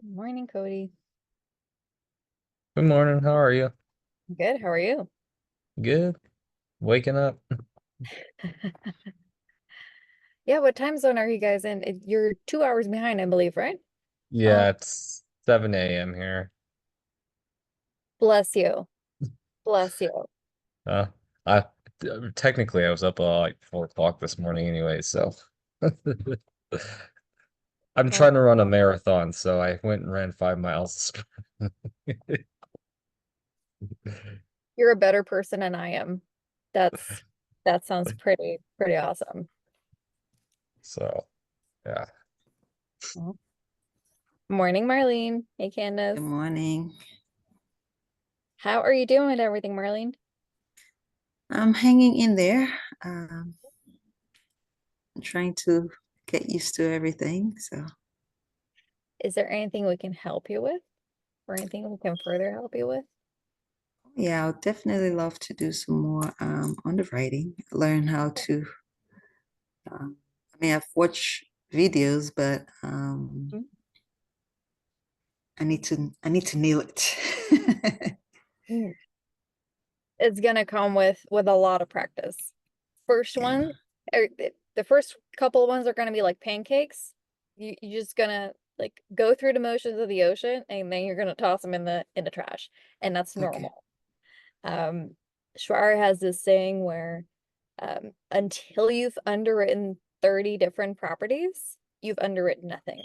Good morning, Cody. Good morning. How are you? Good. How are you? Good. Waking up. Yeah, what time zone are you guys in? You're 2 hours behind, I believe, right? Yeah, it's 7 a.m. here. Bless you. Bless you. Uh, I technically I was up like 4 o'clock this morning anyway, so I'm Oh, trying to run a marathon, so I went and ran 5 miles this morning. you're a better person than I am. That's that sounds pretty awesome. So yeah. Mhm. Morning, Marlene. Hey, Good Candace. morning. How are you doing with everything, Marlene? I'm hanging in there. Um, I'm trying to get used to everything. So, Is there anything we can help you with, or anything we can further help you with? yeah, I'll definitely love to do some more underwriting, learn how to. I mean, I've watched videos, but Mhm. I need to nail it. Mm. It's gonna come with a lot of practice. First Yeah. one, the first couple of ones are gonna be like pancakes. You're just gonna like go through the motions of the ocean, and then you're gonna toss them in the trash, and that's Okay. normal. Schreier has this saying where until you've underwritten 30 different properties, you've underwritten nothing.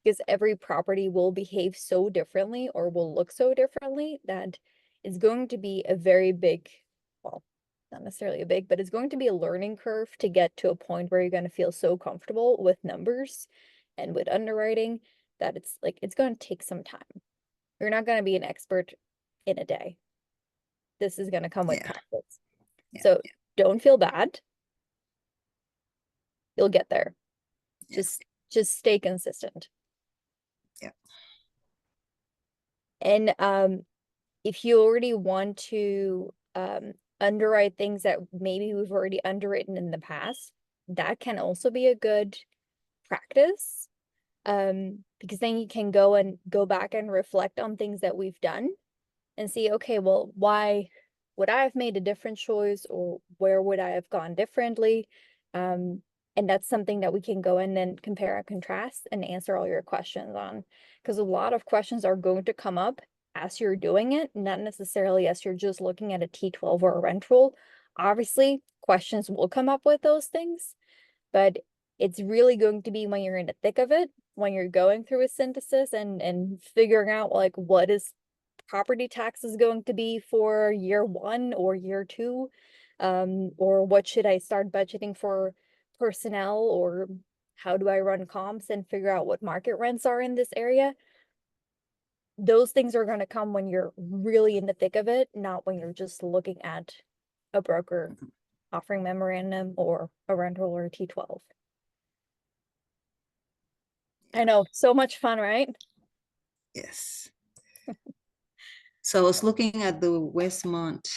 Because every property will behave so differently or will look so differently that it's going to be a very big, well, not necessarily a big, but it's going to be a learning curve to get to a point where you're going to feel so comfortable with numbers and with underwriting that it's like it's going to take some time. You're not going to be an expert in a day. This is going to come with Yeah. practice. Yeah. So don't feel bad. You'll get there. Yeah. Just stay consistent. Yeah. And if you already want to underwrite things that maybe we've already underwritten in the past, that can also be a good practice. Because then you can go back and reflect on things that we've done and see, okay, well, why would I have made a different choice, or where would I have gone differently? Um, and that's something that we can go in and compare and contrast and answer all your questions on. Because a lot of questions are going to come up as you're doing it, not necessarily as you're just looking at a T12 or a rent roll. Obviously, questions will come up with those things, but it's really going to be when you're in the thick of it, when you're going through a synthesis and figuring out like what is property taxes going to be for year one or year two, or what should I start budgeting for personnel, or how do I run comps and figure out what market rents are in this area. Those things are going to come when you're really in the thick of it, not when you're just looking at a broker offering memorandum or a rental or a T12. I Yeah. know, so much fun, right? Yes. So I was looking at the Westmont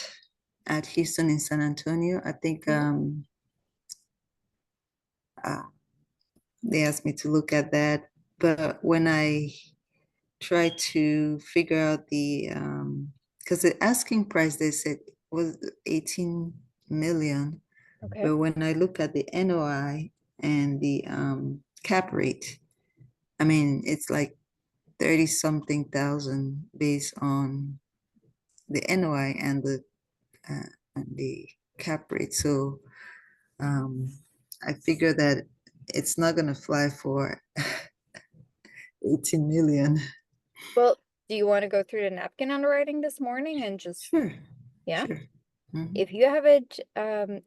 at Houston in San Antonio. I think Mhm. uh, they asked me to look at that, but when I tried to figure out because the asking price they said was 18 million, Okay. but when I look at the NOI and the cap rate, I mean, it's like 30 something thousand based on the NOI and the cap rate. So I figure that it's not gonna fly for 18 million. Well, do you want to go through the napkin underwriting this morning and just, Sure, yeah? sure. Mhm. If you have it,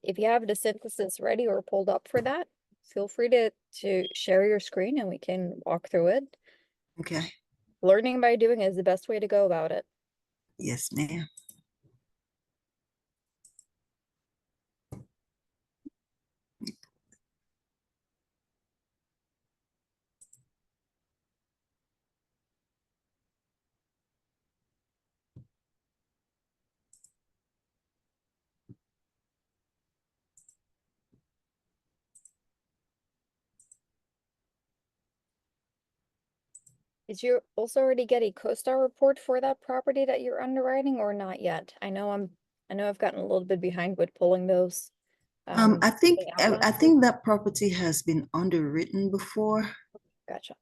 if you have the synthesis ready or pulled up for that, feel free to share your screen and we can walk through it. Okay. Learning by doing is the best way to go about it. Yes, ma'am. Did you also already get a CoStar report for that property that you're underwriting or not yet? I know I've gotten a little bit behind with pulling those. I think getting out last I week. think that property has been underwritten before. Gotcha.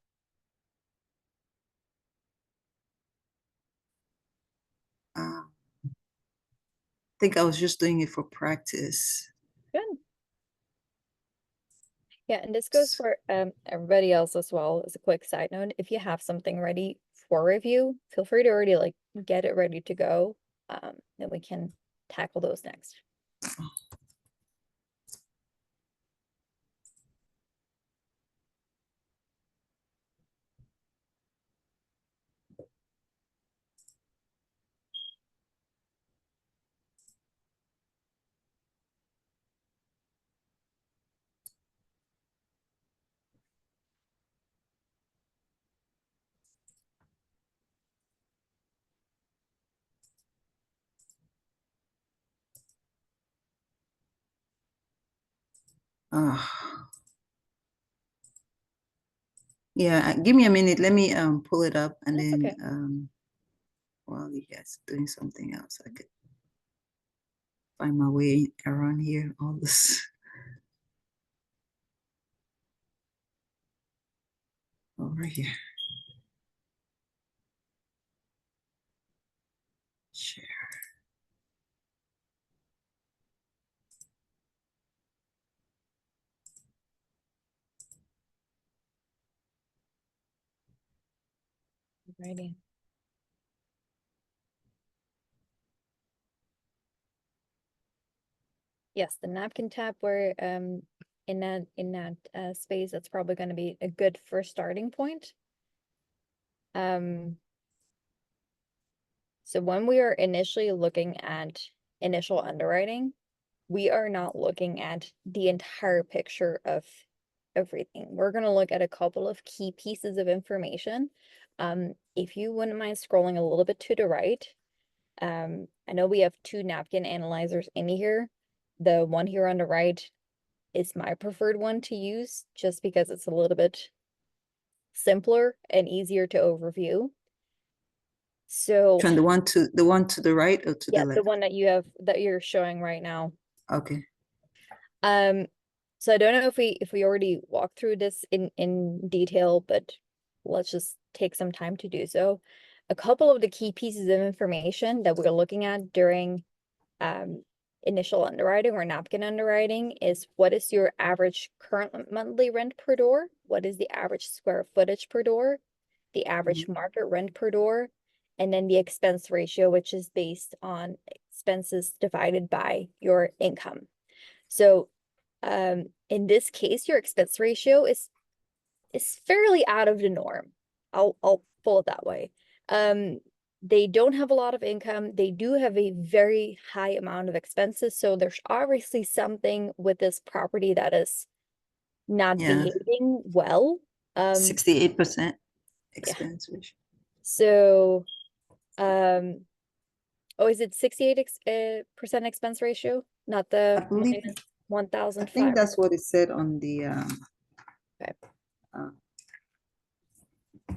I think I was just doing it for practice. Good. Yeah, and this goes for everybody else as well. As a quick side note, if you have something ready for review, feel free to already like get it ready to go. Then we can tackle those next. Uh, yeah, give me a minute. Let me pull it up and That's then okay. while you guys doing something else, I could find my way around here. All this over here. Share. Alrighty. Yes, the napkin tab where in that space, that's probably going to be a good first starting point. So when we are initially looking at initial underwriting, we are not looking at the entire picture of everything. We're going to look at a couple of key pieces of information. If you wouldn't mind scrolling a little bit to the right, I know we have two napkin analyzers in here. The one here on the right is my preferred one to use just because it's a little bit simpler and easier to overview. So Turn the one to the right or to the yeah, the left? one that you're showing right now. Okay. So I don't know if we already walked through this in detail, but let's just take some time to do so. A couple of the key pieces of information that we're looking at during initial underwriting or napkin underwriting is what is your average current monthly rent per door? What is the average square footage per door? The average market rent per door? And then the expense ratio, which is based on expenses divided by your income. So in this case, your expense ratio is fairly out of the norm. I'll pull it that way. They don't have a lot of income. They do have a very high amount of expenses. So there's obviously something with this property that is not Yeah, behaving well. 68% Yeah. expense ratio. So, oh, is it 68% expense ratio? Not I the believe, minus I think 1,500. that's what it said on the Okay. uh,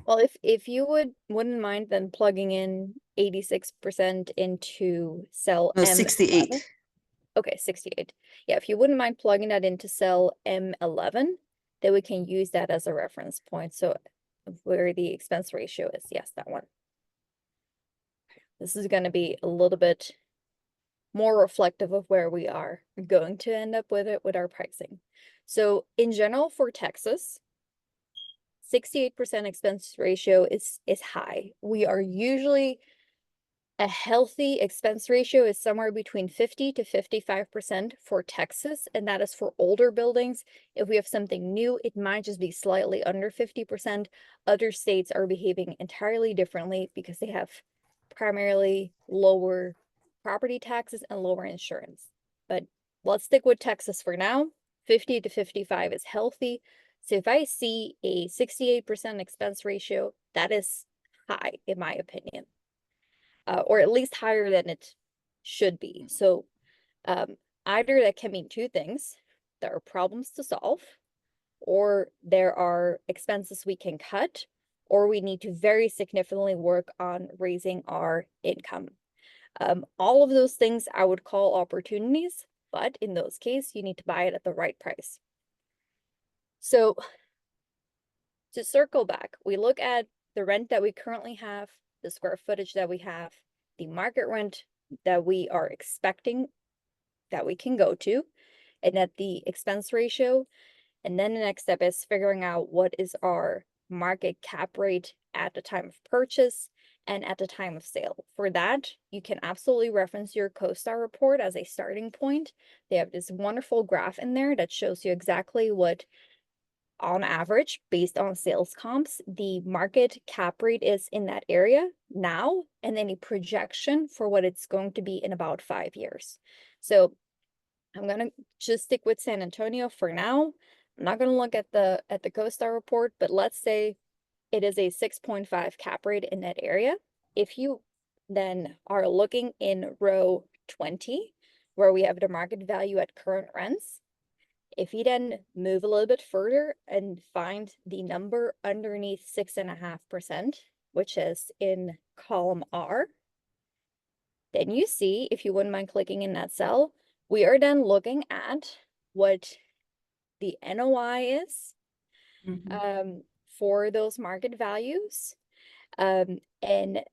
Well, if you wouldn't mind then plugging in 86% into cell no, M11. 68. Okay, 68. Yeah, if you wouldn't mind plugging that into cell M11, then we can use that as a reference point. So where the expense ratio is, yes, that one. This is going to be a little bit more reflective of where we are going to end up with it with our pricing. So in general for Texas, 68% expense ratio is high. We are usually a healthy expense ratio is somewhere between 50 to 55% for Texas, and that is for older buildings. If we have something new, it might just be slightly under 50%. Other states are behaving entirely differently because they have primarily lower property taxes and lower insurance. But let's stick with Texas for now. 50 to 55 is healthy. So if I see a 68% expense ratio, that is high, in my opinion. Or at least higher than it should be. So either that can mean two things. There are problems to solve, or there are expenses we can cut, or we need to very significantly work on raising our income. All of those things I would call opportunities, but in those cases, you need to buy it at the right price. So to circle back, we look at the rent that we currently have, the square footage that we have, the market rent that we are expecting that we can go to, and at the expense ratio. And then the next step is figuring out what is our market cap rate at the time of purchase and at the time of sale. For that, you can absolutely reference your CoStar report as a starting point. They have this wonderful graph in there that shows you exactly what, on average, based on sales comps, the market cap rate is in that area now, and then a projection for what it's going to be in about 5 years. So I'm gonna just stick with San Antonio for now. I'm not gonna look at the CoStar report, but let's say it is a 6.5 cap rate in that area. If you then are looking in row 20, where we have the market value at current rents, if you then move a little bit further and find the number underneath 6.5%, which is in column R, then you see, if you wouldn't mind clicking in that cell, we are then looking at what the NOI is for those market values, and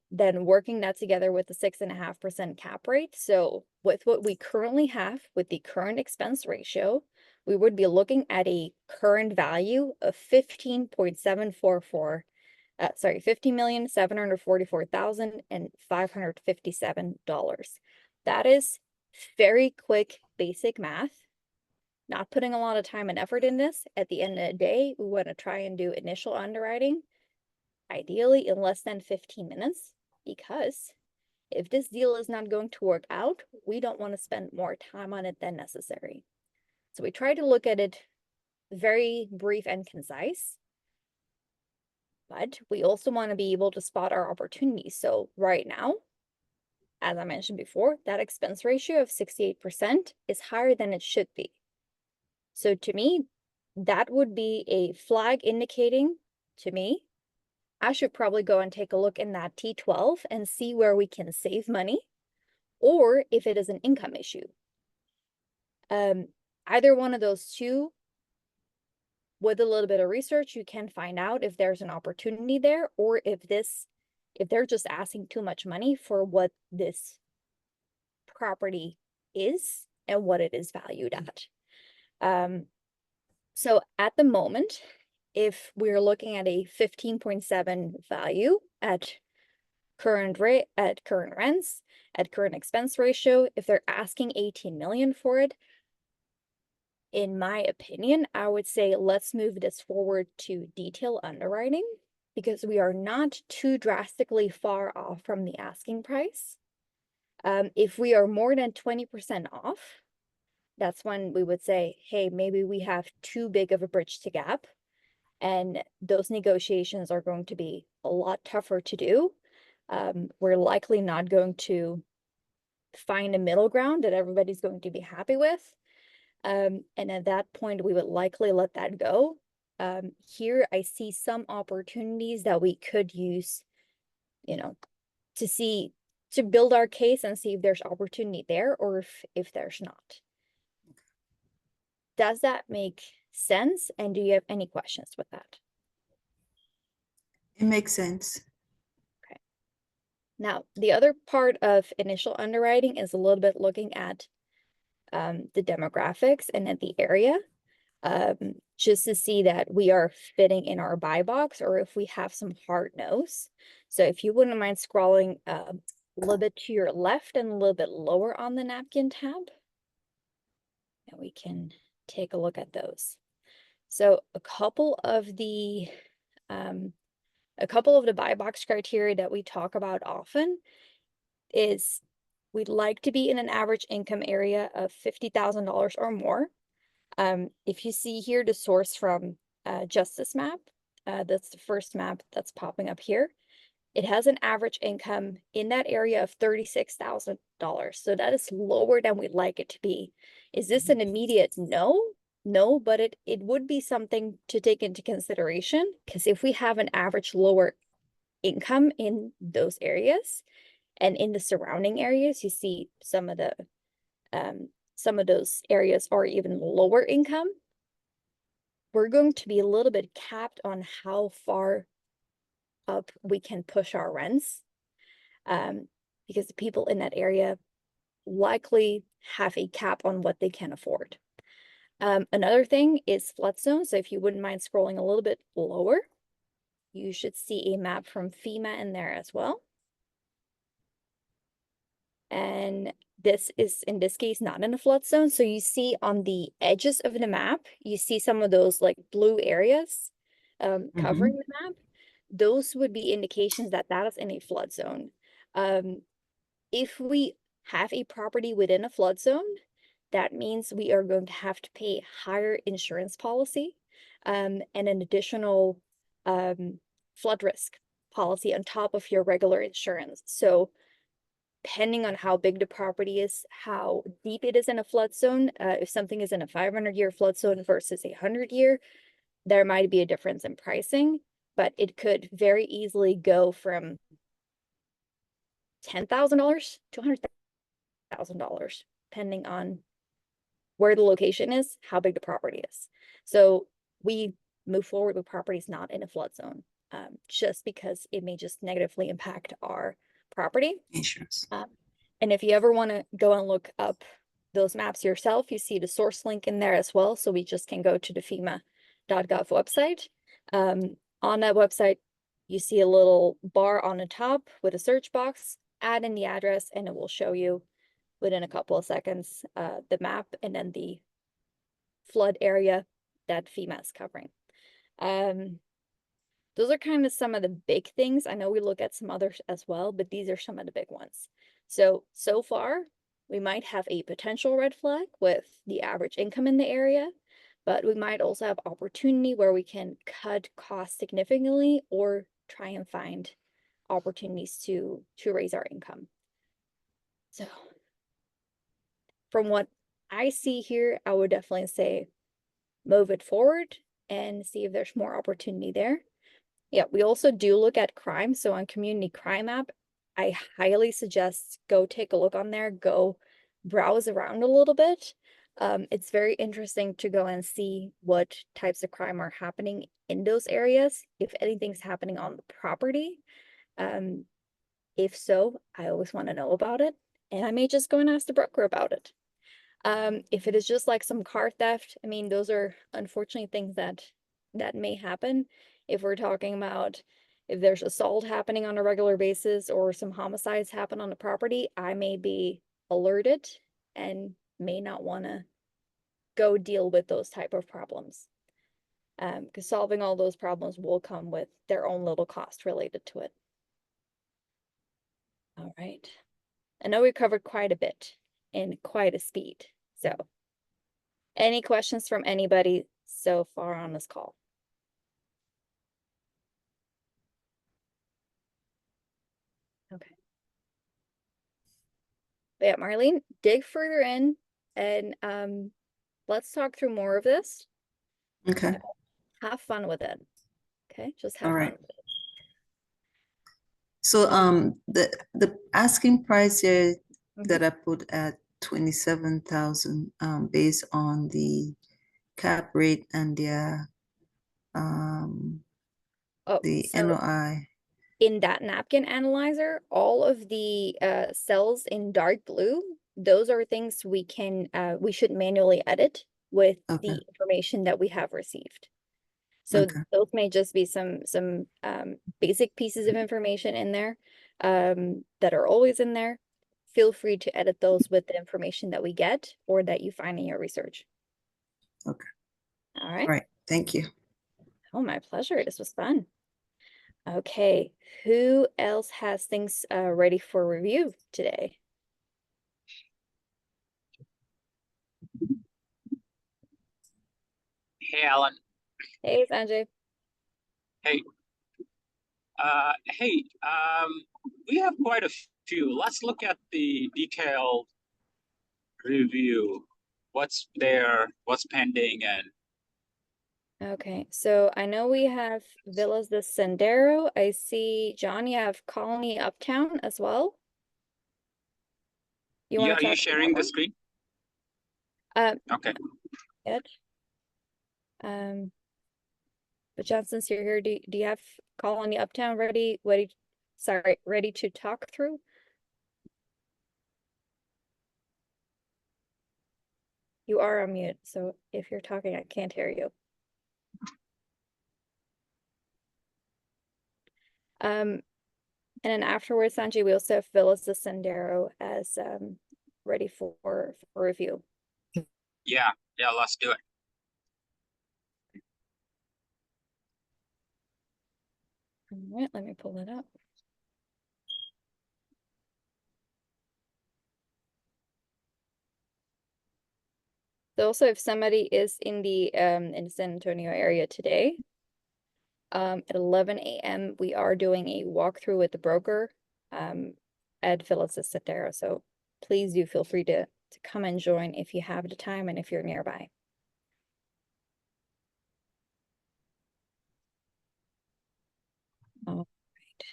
then working that together with the 6.5% cap rate. So with what we currently have with the current expense ratio, we would be looking at a current value of $15,744,557. That is very quick, basic math. Not putting a lot of time and effort in this. At the end of the day, we want to try and do initial underwriting, ideally in less than 15 minutes, because if this deal is not going to work out, we don't want to spend more time on it than necessary. So we try to look at it very brief and concise, but we also want to be able to spot our opportunities. So right now, as I mentioned before, that expense ratio of 68% is higher than it should be. So to me, that would be a flag indicating to me, I should probably go and take a look in that T12 and see where we can save money, or if it is an income issue. Either one of those two, with a little bit of research, you can find out if there's an opportunity there, or if they're just asking too much money for what this property is and what it is valued at. So at the moment, if we're looking at a 15.7 value at current rate, at current rents, at current expense ratio, if they're asking 18 million for it, in my opinion, I would say let's move this forward to detail underwriting, because we are not too drastically far off from the asking price. If we are more than 20% off, that's when we would say, hey, maybe we have too big of a bridge to gap, and those negotiations are going to be a lot tougher to do. We're likely not going to find a middle ground that everybody's going to be happy with. And at that point, we would likely let that go. Here, I see some opportunities that we could use, to build our case and see if there's opportunity there, or if there's not. Does that make sense? And do you have any questions with that? It makes sense. Okay. Now, the other part of initial underwriting is a little bit looking at the demographics and at the area, just to see that we are fitting in our buy box, or if we have some hard no's. So if you wouldn't mind scrolling a little bit to your left and a little bit lower on the napkin tab, and we can take a look at those. So a couple of the buy box criteria that we talk about often is we'd like to be in an average income area of $50,000 or more. If you see here the source from Justice Map, that's the first map that's popping up here. It has an average income in that area of $36,000. So that is lower than we'd like it to be. Is this an immediate no? No, but it would be something to take into consideration, because if we have an average lower income in those areas and in the surrounding areas, you see some of those areas are even lower income. We're going to be a little bit capped on how far up we can push our rents, because the people in that area likely have a cap on what they can afford. Another thing is flood zone. So if you wouldn't mind scrolling a little bit lower, you should see a map from FEMA in there as well. And this is, in this case, not in a flood zone. So you see on the edges of the map, you see some of those like blue areas covering the map. Those would be indications that that is in a flood zone. If we have a property within a flood zone, that means we are going to have to pay higher insurance policy and an additional flood risk policy on top of your regular insurance. So depending on how big the property is, how deep it is in a flood zone, if something is in a 500-year flood zone versus a 100-year, there might be a difference in pricing, but it could very easily go from $10,000 to $100,000, depending on where the location is, how big the property is. So we move forward with properties not in a flood zone, just because it may just negatively impact our property. Insurance. And if you ever want to go and look up those maps yourself, you see the source link in there as well. So we just can go to the FEMA.gov website. On that website, you see a little bar on the top with a search box, add in the address, and it will show you within a couple of seconds the map and then the flood area that FEMA is covering. Those are kind of some of the big things. I know we look at some others as well, but these are some of the big ones. So far, we might have a potential red flag with the average income in the area, but we might also have opportunity where we can cut costs significantly or try and find opportunities to raise our income. So from what I see here, I would definitely say move it forward and see if there's more opportunity there. Yeah, we also do look at crime. So on Community Crime App, I highly suggest go take a look on there, go browse around a little bit. It's very interesting to go and see what types of crime are happening in those areas, if anything's happening on the property. If so, I always want to know about it, and I may just go and ask the broker about it. If it is just like some car theft, I mean, those are unfortunately things that may happen. If we're talking about if there's assault happening on a regular basis or some homicides happen on the property, I may be alerted and may not want to go deal with those type of problems. Because solving all those problems will come with their own little cost related to it. All right. I know we covered quite a bit in quite a speed. So any questions from anybody so far on this call? Okay. But yeah, Marlene, dig further in and let's talk through more of this. Okay. Have fun with it. Okay, just have All fun right. with it. So the asking price here Mhm. that I put at 27,000 based on the cap rate and Oh, the so NOI. in that napkin analyzer, all of the cells in dark blue, those are things we should manually edit with Okay. the information that we have received. So Okay. those may just be some basic pieces of information in there that are always in there. Feel free to edit those with the information that we get or that you find in your research. Okay. All All right. right. Thank you. Oh, my pleasure. This was fun. Okay. Who else has things ready for review today? Hey, Alan. Hey, Sanjay. Hey, hey, we have quite a few. Let's look at the detailed review. what's there, what's pending, and Okay, so I know we have Villas de Sendero. I see, John, you have Colony Uptown as well. You yeah, want are to you talk sharing the about screen? that one? Okay. Good. But John, since you're here, do you have Colony Uptown ready to talk through? You are on mute, so if you're talking, I can't hear you. And then afterwards, Sanjay, we also have Villas de Sendero as ready for review. Yeah, let's do it. All right, let me pull it up. So also, if somebody is in the San Antonio area today, at 11 a.m. we are doing a walkthrough with the broker at Villas de Sendero. So please do feel free to come and join if you have the time and if you're nearby. All right.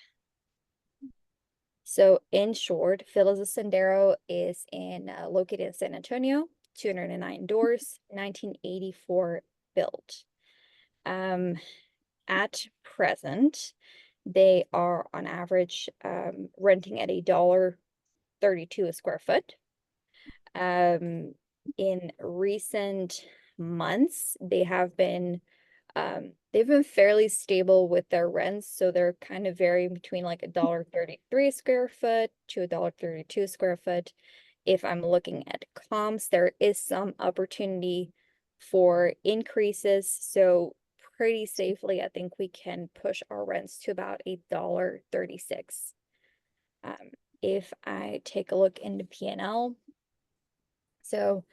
So in short, Villas de Sendero is located in San Antonio, 209 doors, 1984 built. At present, they are on average renting at $1.32 a square foot. In recent months, they've been fairly stable with their rents, so they're kind of varying between like $1.33 square foot to $1.32 square foot. If I'm looking at comps, there is some opportunity for increases, so pretty safely, I think we can push our rents to about $1.36. If I take a look into P&L, so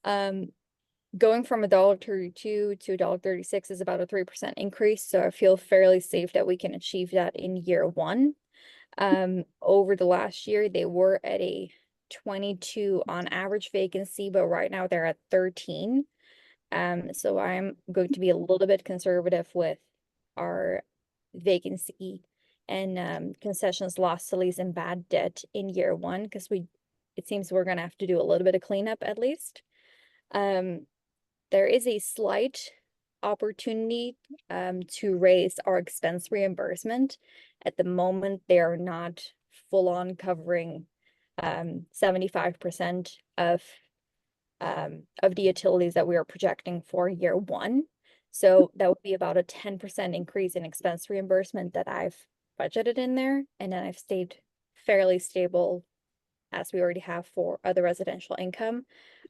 going from $1.32 to $1.36 is about a 3% increase. So I feel fairly safe that we can achieve that in year one. Over the last year, they were at a 22 on average vacancy, but right now they're at 13. So I'm going to be a little bit conservative with our vacancy and concessions, loss to lease, and bad debt in year one, because it seems we're gonna have to do a little bit of cleanup at least. There is a slight opportunity to raise our expense reimbursement. At the moment, they are not full on covering 75% of the utilities that we are projecting for year one. So that would be about a 10% increase in expense reimbursement that I've budgeted in there. And then I've stayed fairly stable as we already have for other residential income.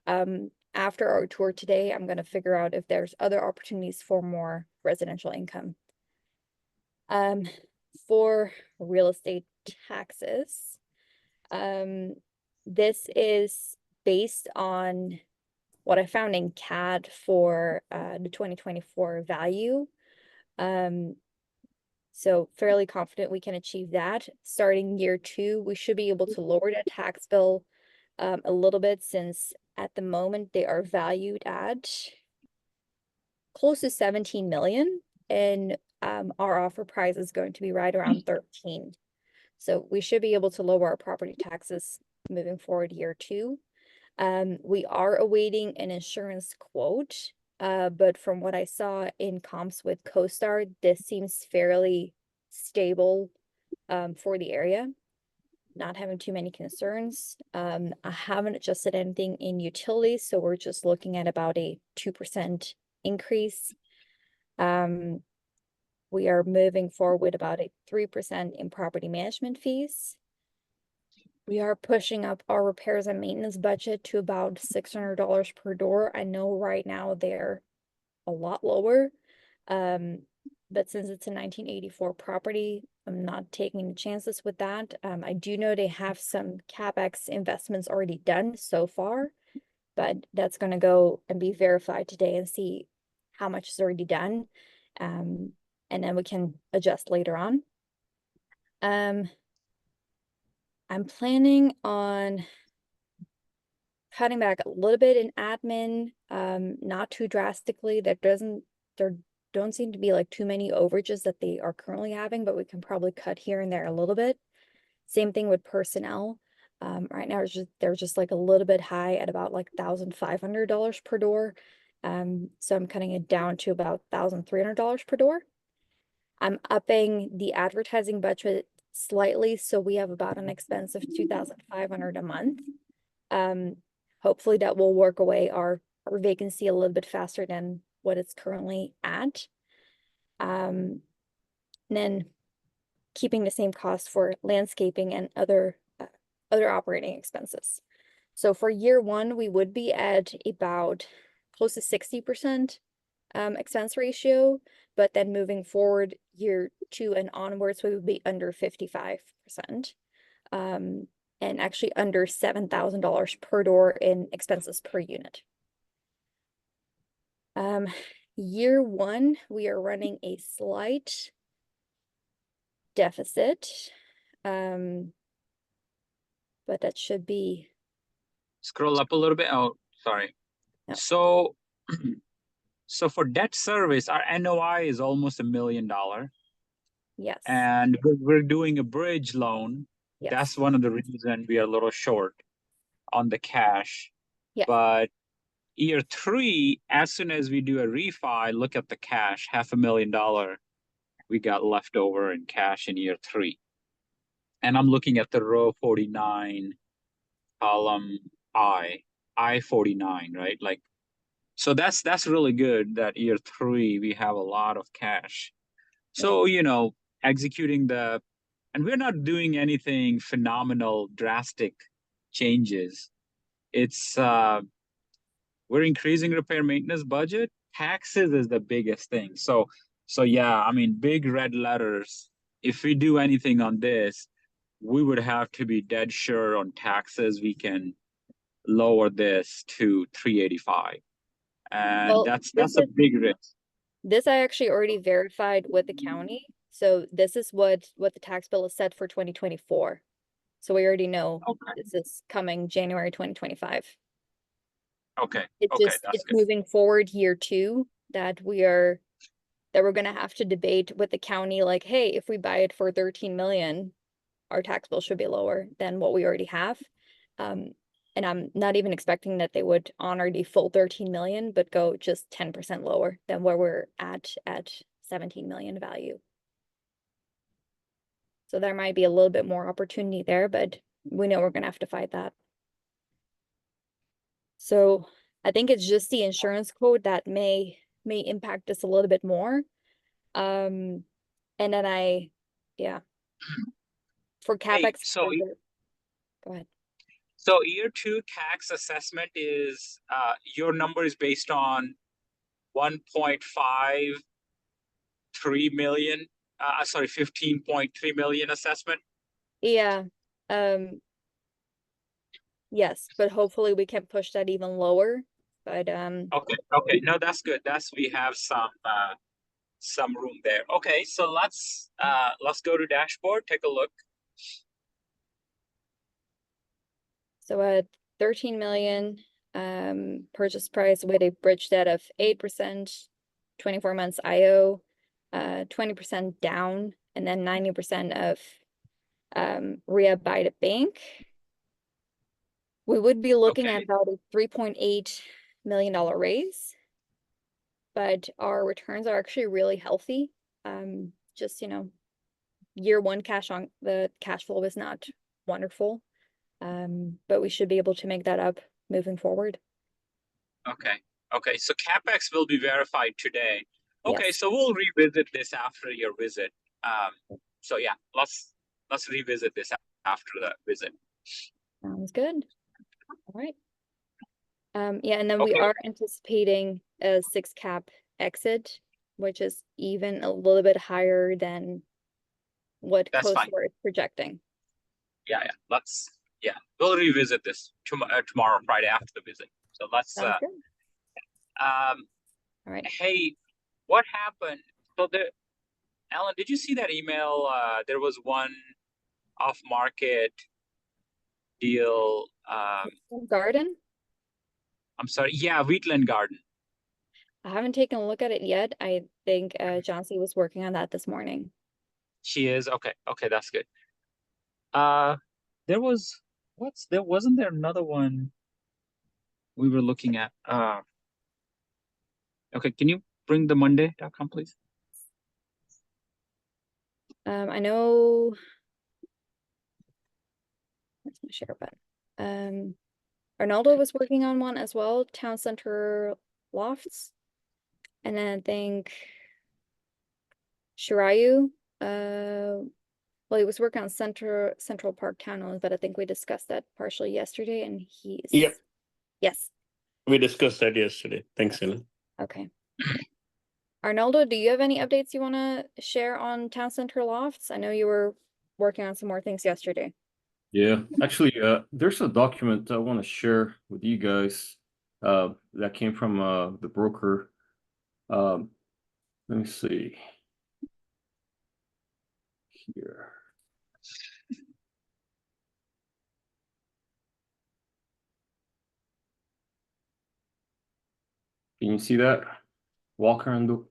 After our tour today, I'm going to figure out if there's other opportunities for more residential income. For real estate taxes, this is based on what I found in CAD for the 2024 value. So fairly confident we can achieve that. Starting year two, we should be able to lower the tax bill a little bit, since at the moment they are valued at close to 17 million, and our offer price is going to be right around 13. So we should be able to lower our property taxes moving forward year two. We are awaiting an insurance quote, but from what I saw in comps with CoStar, this seems fairly stable for the area, not having too many concerns. I haven't adjusted anything in utilities, so we're just looking at about a 2% increase. We are moving forward with about a 3% in property management fees. We are pushing up our repairs and maintenance budget to about $600 per door. I know right now they're a lot lower. But since it's a 1984 property, I'm not taking chances with that. I do know they have some CapEx investments already done so far, but that's going to go and be verified today and see how much is already done. And then we can adjust later on. I'm planning on cutting back a little bit in admin, not too drastically. There don't seem to be like too many overages that they are currently having, but we can probably cut here and there a little bit. Same thing with personnel. Right now they're just like a little bit high at about like $1,500 per door. So I'm cutting it down to about $1,300 per door. I'm upping the advertising budget slightly, so we have about an expense of $2,500 a month. Hopefully that will work away our vacancy a little bit faster than what it's currently at. Then keeping the same cost for landscaping and other operating expenses. So for year one, we would be at about close to 60% expense ratio, but then moving forward year two and onwards, we would be under 55%. And actually under $7,000 per door in expenses per unit. Year one, we are running a slight deficit. But that should be. Scroll up a little bit. Oh, sorry. No. So, so for debt service, our NOI is almost $1 million. Yes. And we're doing a bridge loan. Yes. That's one of the reasons we are a little short on the cash. Yes. But year three, as soon as we do a refi, look at the cash, $500,000 we got left over in cash in year three. And I'm looking at the row 49, column I-49, right? Like, so that's really good that year three, we have a lot of cash. So, you know, executing and we're not doing anything phenomenal, drastic changes. It's, we're increasing repair maintenance budget. Taxes is the biggest thing. So yeah, I mean, big red letters. If we do anything on this, we would have to be dead sure on taxes. We can lower this to 385. And Well, that's this a is big risk. this I actually already verified with the county. So this is what the tax bill is set for 2024. So we already know Okay. this is coming January 2025. Okay. It's Okay, just that's it's good. moving forward year two that we're gonna have to debate with the county, like, hey, if we buy it for 13 million, our tax bill should be lower than what we already have. And I'm not even expecting that they would honor the full 13 million, but go just 10% lower than where we're at 17 million value. So there might be a little bit more opportunity there, but we know we're gonna have to fight that. So I think it's just the insurance code that may impact us a little bit more. And then for Hey, CapEx. so Go ahead. so year two tax assessment is your number is based on 1.53 million. Sorry, 15.3 million assessment. Yeah. Yes, but hopefully we can push that even lower. But Okay, no, that's good. We have some room there. Okay, so let's go to dashboard, take a look. so at 13 million purchase price with a bridge debt of 8%, 24 months IO, 20% down, and then 90% of rehab by the bank. We would be looking at about a $3.8 million raise, but our returns are actually really healthy. Just, year one the cash flow is not wonderful. But we should be able to make that up moving forward. Okay, so CapEx will be verified today. Okay, Yes. so we'll revisit this after your visit. So yeah, let's revisit this after the visit. Sounds good. All right. Yeah, and then we Okay. are anticipating a 6 cap exit, which is even a little bit higher than what That's fine. CoStar is projecting. Yeah, we'll revisit this tomorrow, Friday after the visit. So let's. Sounds good. All right. Hey, what happened? So Alan, did you see that email? There was one off-market deal. Garden? I'm sorry. Yeah, Wheatland Garden. I haven't taken a look at it yet. I think Johnsy was working on that this morning. She is okay. Okay, that's good. There was wasn't there another one we were looking at? Okay, can you bring the Monday.com, please? I know. Where's my share button? Arnaldo was working on one as well, Town Center Lofts. And then I think Shirayu, well, he was working on Central Park Townhomes, but I think we discussed that partially yesterday, and he's Yep, yes. we discussed that yesterday. Thanks, Ellen. Okay. Arnaldo, do you have any updates you want to share on Town Center Lofts? I know you were working on some more things yesterday. Yeah, actually, there's a document I want to share with you guys that came from the broker. Let me see here. Can you see that? Walker and the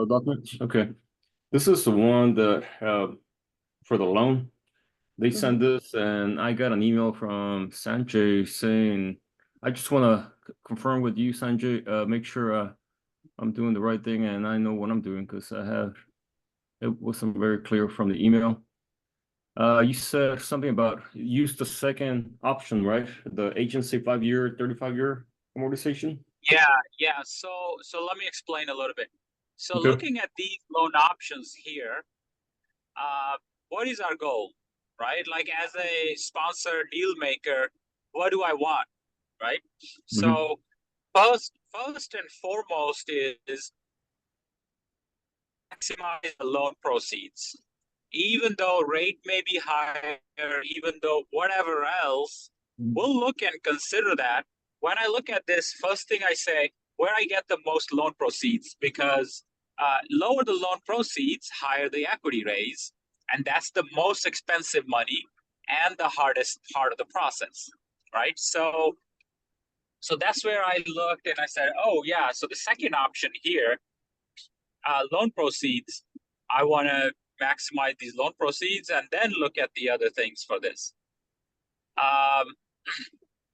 documents? Okay. This is the one that for the loan. They sent this, and I got an email from Sanjay saying, I just want to confirm with you, Sanjay, make sure I'm doing the right thing and I know what I'm doing, because it wasn't very clear from the email. You said something about use the second option, right? The agency 5-year, 35-year amortization. Yeah. So let me explain a little bit. So Okay. looking at these loan options here, what is our goal, right? Like as a sponsor deal maker, what do I want, right? So first and foremost is maximize the loan proceeds. Even though rate may be higher, even though whatever else, we'll look and consider that. When I look at this, first thing I say, where I get the most loan proceeds, because lower the loan proceeds, higher the equity raise, and that's the most expensive money and the hardest part of the process, right? So that's where I looked and I said, oh yeah, so the second option here, loan proceeds, I want to maximize these loan proceeds and then look at the other things for this.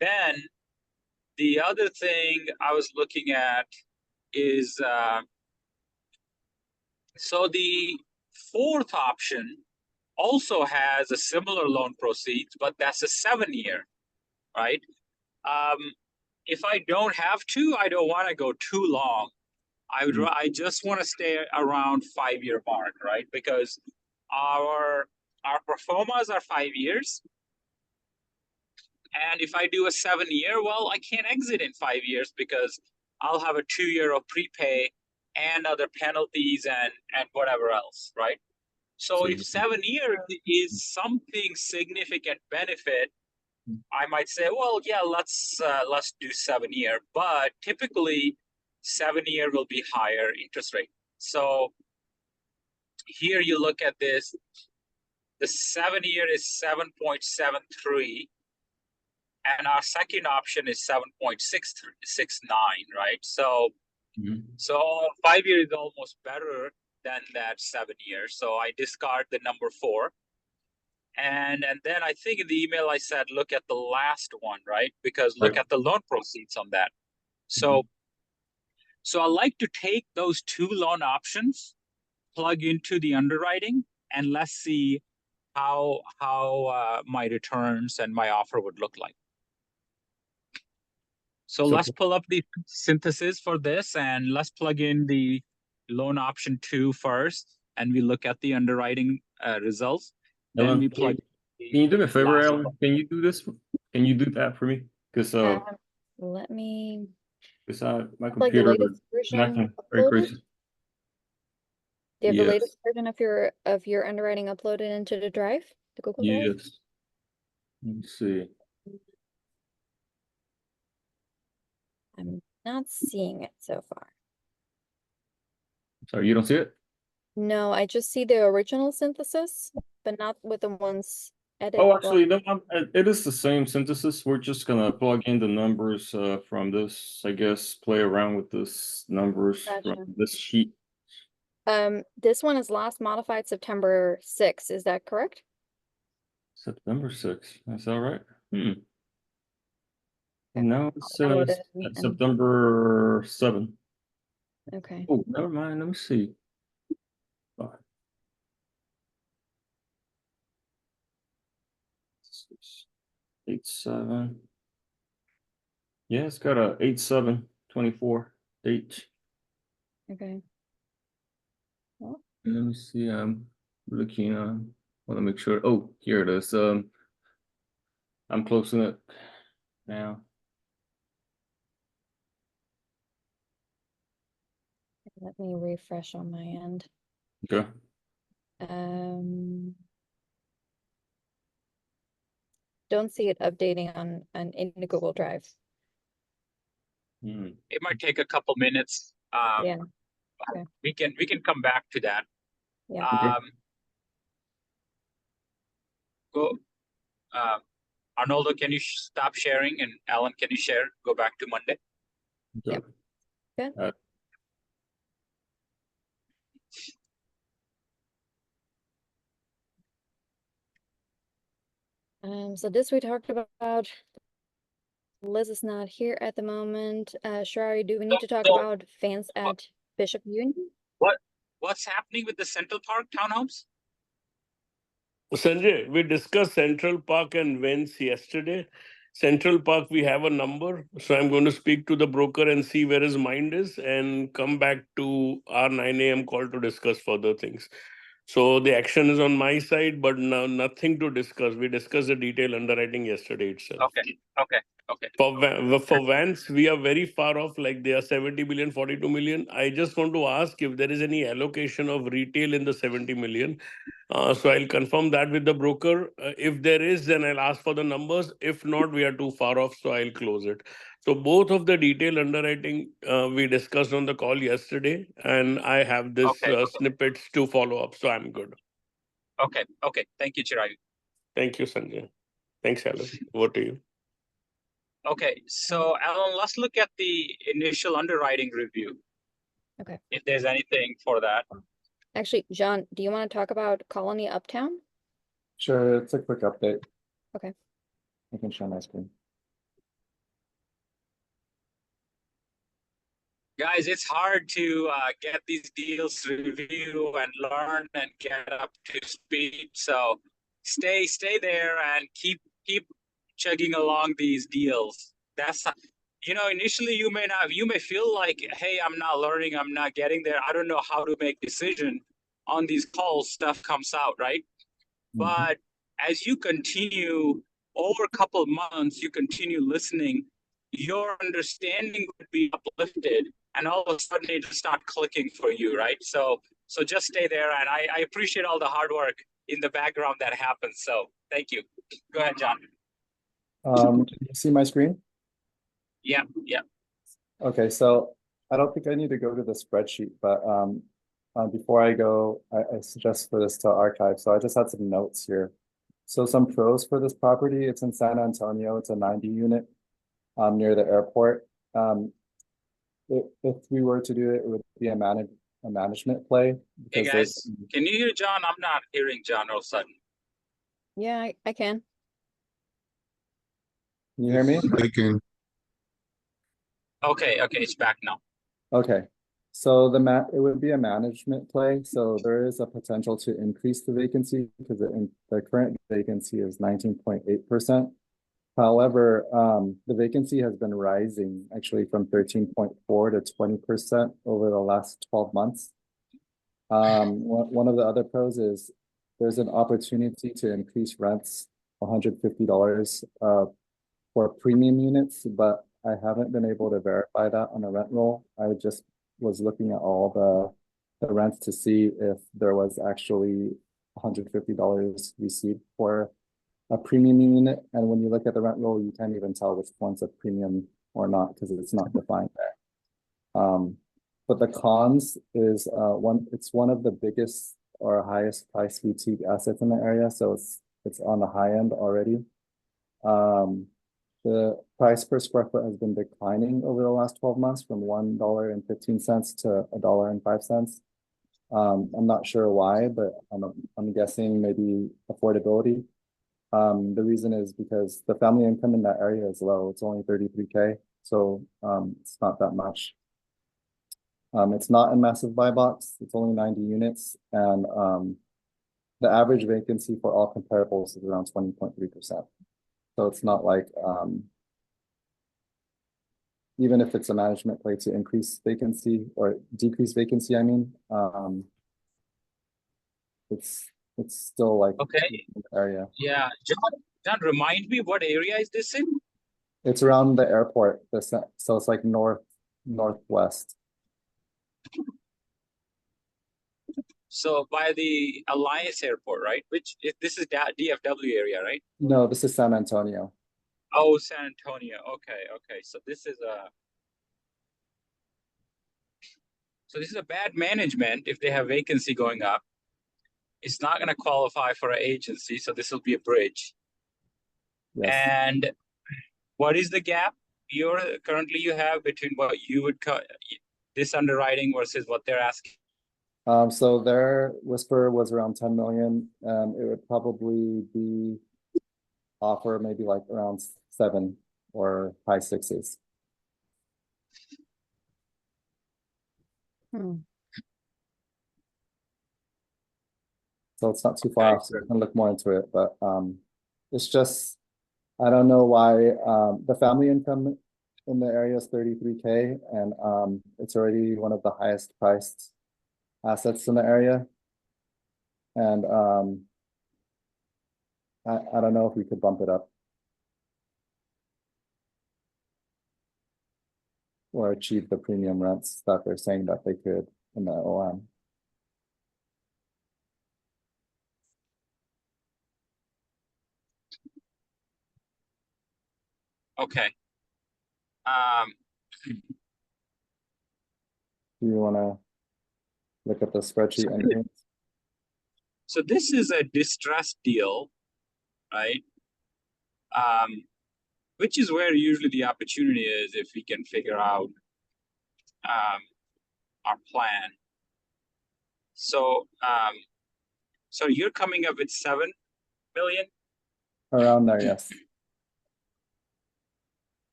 Then the other thing I was looking at is, so the fourth option also has a similar loan proceeds, but that's a 7-year, right? If I don't have to, I don't want to go too long. I just want to stay around 5-year mark, right? Because our performers are 5 years. And if I do a 7-year, well, I can't exit in 5 years because I'll have a 2-year of prepay and other penalties and whatever else, right? So if 7 years is something significant benefit, I might say, well, yeah, let's do 7-year. But typically, 7-year will be higher interest rate. So here you look at this, the 7-year is 7.73, and our second option is 7.669, right? So 5-year is almost better than that 7-year. So I discard the number 4. And then I think in the email I said, look at the last one, right? Because look at the loan proceeds on that. So I like to take those 2 loan options, plug into the underwriting, and let's see how my returns and my offer would look like. So let's pull up the synthesis for this, and let's plug in the loan option 2 first, and we look at the underwriting results. Then we plug. Can you do me a favor, Alan? Can you do this? Can you do that for me? Because let me. my Like the computer latest is version acting very uploaded? crazy. Do you have the Yes. latest version of your underwriting uploaded into the drive, the Google Drive? Yes. Let's see. I'm not seeing it so far. Sorry, you don't see it? No, I just see the original synthesis, but not with the ones edit? Oh, actually, no, it is the same synthesis. We're just gonna plug in the numbers from this, I guess, play around with this numbers Gotcha. from this sheet. This one is last modified September 6th. Is that correct? September 6th. Is that right? Okay. No, it Download says it. September 7th. Okay. Oh, never mind. Let me see. Oh. 8/7. Yeah, it's got a 8/7/24 date. Okay. Let me see. I'm looking. Want to make sure. Oh, here it is. I'm closing it now. Let me refresh on my end. Okay. Don't see it updating on in the Google Drive. It might take a couple minutes. Yeah. Okay. We can come back to that. Yeah. Okay. Go, Arnoldo, can you stop sharing? And Alan, can you share? Go back to Monday. Yep. Good. So this we talked about. Liz is not here at the moment. Shari, do we need to talk about fans at Bishop Union? What's happening with the Central Park townhomes? Sanjay, we discussed Central Park and Vents yesterday. Central Park, we have a number. So I'm going to speak to the broker and see where his mind is and come back to our 9 a.m. call to discuss further things. So the action is on my side, but now nothing to discuss. We discussed the detail underwriting yesterday itself. Okay. For Vans, we are very far off, like they are 70 million, 42 million. I just want to ask if there is any allocation of retail in the 70 million. So I'll confirm that with the broker. If there is, then I'll ask for the numbers. If not, we are too far off, so I'll close it. So both of the detailed underwriting we discussed on the call yesterday, and I have this snippets to follow up, so I'm good. Okay. Thank you, Chirayu. Thank you, Sanjay. Thanks, Alan. Over to you. Okay, so Alan, let's look at the initial underwriting review. Okay. If there's anything for that. Actually, John, do you want to talk about Colony Uptown? Sure, it's a quick update. Okay. I can share my screen. Guys, it's hard to get these deals review and learn and get up to speed. So stay there and keep chugging along these deals. That's initially you may feel like, hey, I'm not learning, I'm not getting there, I don't know how to make decision. On these calls, stuff comes out, right? But as you continue over a couple of months, you continue listening, your understanding would be uplifted, and all of a sudden it will start clicking for you, right? So just stay there, and I appreciate all the hard work in the background that happens. So thank you. Go ahead, John. Can you see my screen? Yeah. Okay, so I don't think I need to go to the spreadsheet, but before I go, I suggest for this to archive. So I just had some notes here. So some pros for this property, it's in San Antonio, it's a 90 unit near the airport. If we were to do it, it would be a management play. Hey guys, can you hear John? I'm not hearing John all of a sudden. Yeah, I can. Can you hear me? I can. Okay, it's back now. Okay, so it would be a management play. So there is a potential to increase the vacancy because the current vacancy is 19.8%. However, the vacancy has been rising actually from 13.4 to 20% over the last 12 months. One of the other pros is there's an opportunity to increase rents $150 for premium units, but I haven't been able to verify that on a rent roll. I just was looking at all the rents to see if there was actually $150 received for a premium unit. And when you look at the rent roll, you can't even tell which one's a premium or not because it's not defined there. But the cons is it's one of the biggest or highest price boutique assets in the area. So it's it's on the high end already. The price per square foot has been declining over the last 12 months from $1.15 to $1.05. I'm not sure why, but I'm guessing maybe affordability. The reason is because the family income in that area is low. It's only 33K, so it's not that much. It's not a massive buy box. It's only 90 units, and the average vacancy for all comparables is around 20.3%. So it's not like even if it's a management play to increase vacancy or decrease vacancy, I mean, it's still like Okay. in the area. Yeah, John, remind me, what area is this in? It's around the airport, so it's like northwest. So by the Alliance Airport, right? This is DFW area, right? No, this is San Antonio. Oh, San Antonio. Okay. So this is a bad management if they have vacancy going up. It's not going to qualify for an agency, so this will be a bridge. Yes. And what is the gap currently you have between what you would cut this underwriting versus what they're asking? So their whisper was around 10 million, and it would probably be offer maybe like around 7 or high 6s. So it's not too far off, so we can look more into it, but it's just, I don't know why the family income in the area is 33K, and it's already one of the highest priced assets in the area. And I don't know if we could bump it up or achieve the premium rents that they're saying that they could in the OM. Okay. Do you want to look at the spreadsheet? Anything? So this is a distressed deal, right? Which is where usually the opportunity is if we can figure out our plan. So, so you're coming up with 7 million? Around there, yes.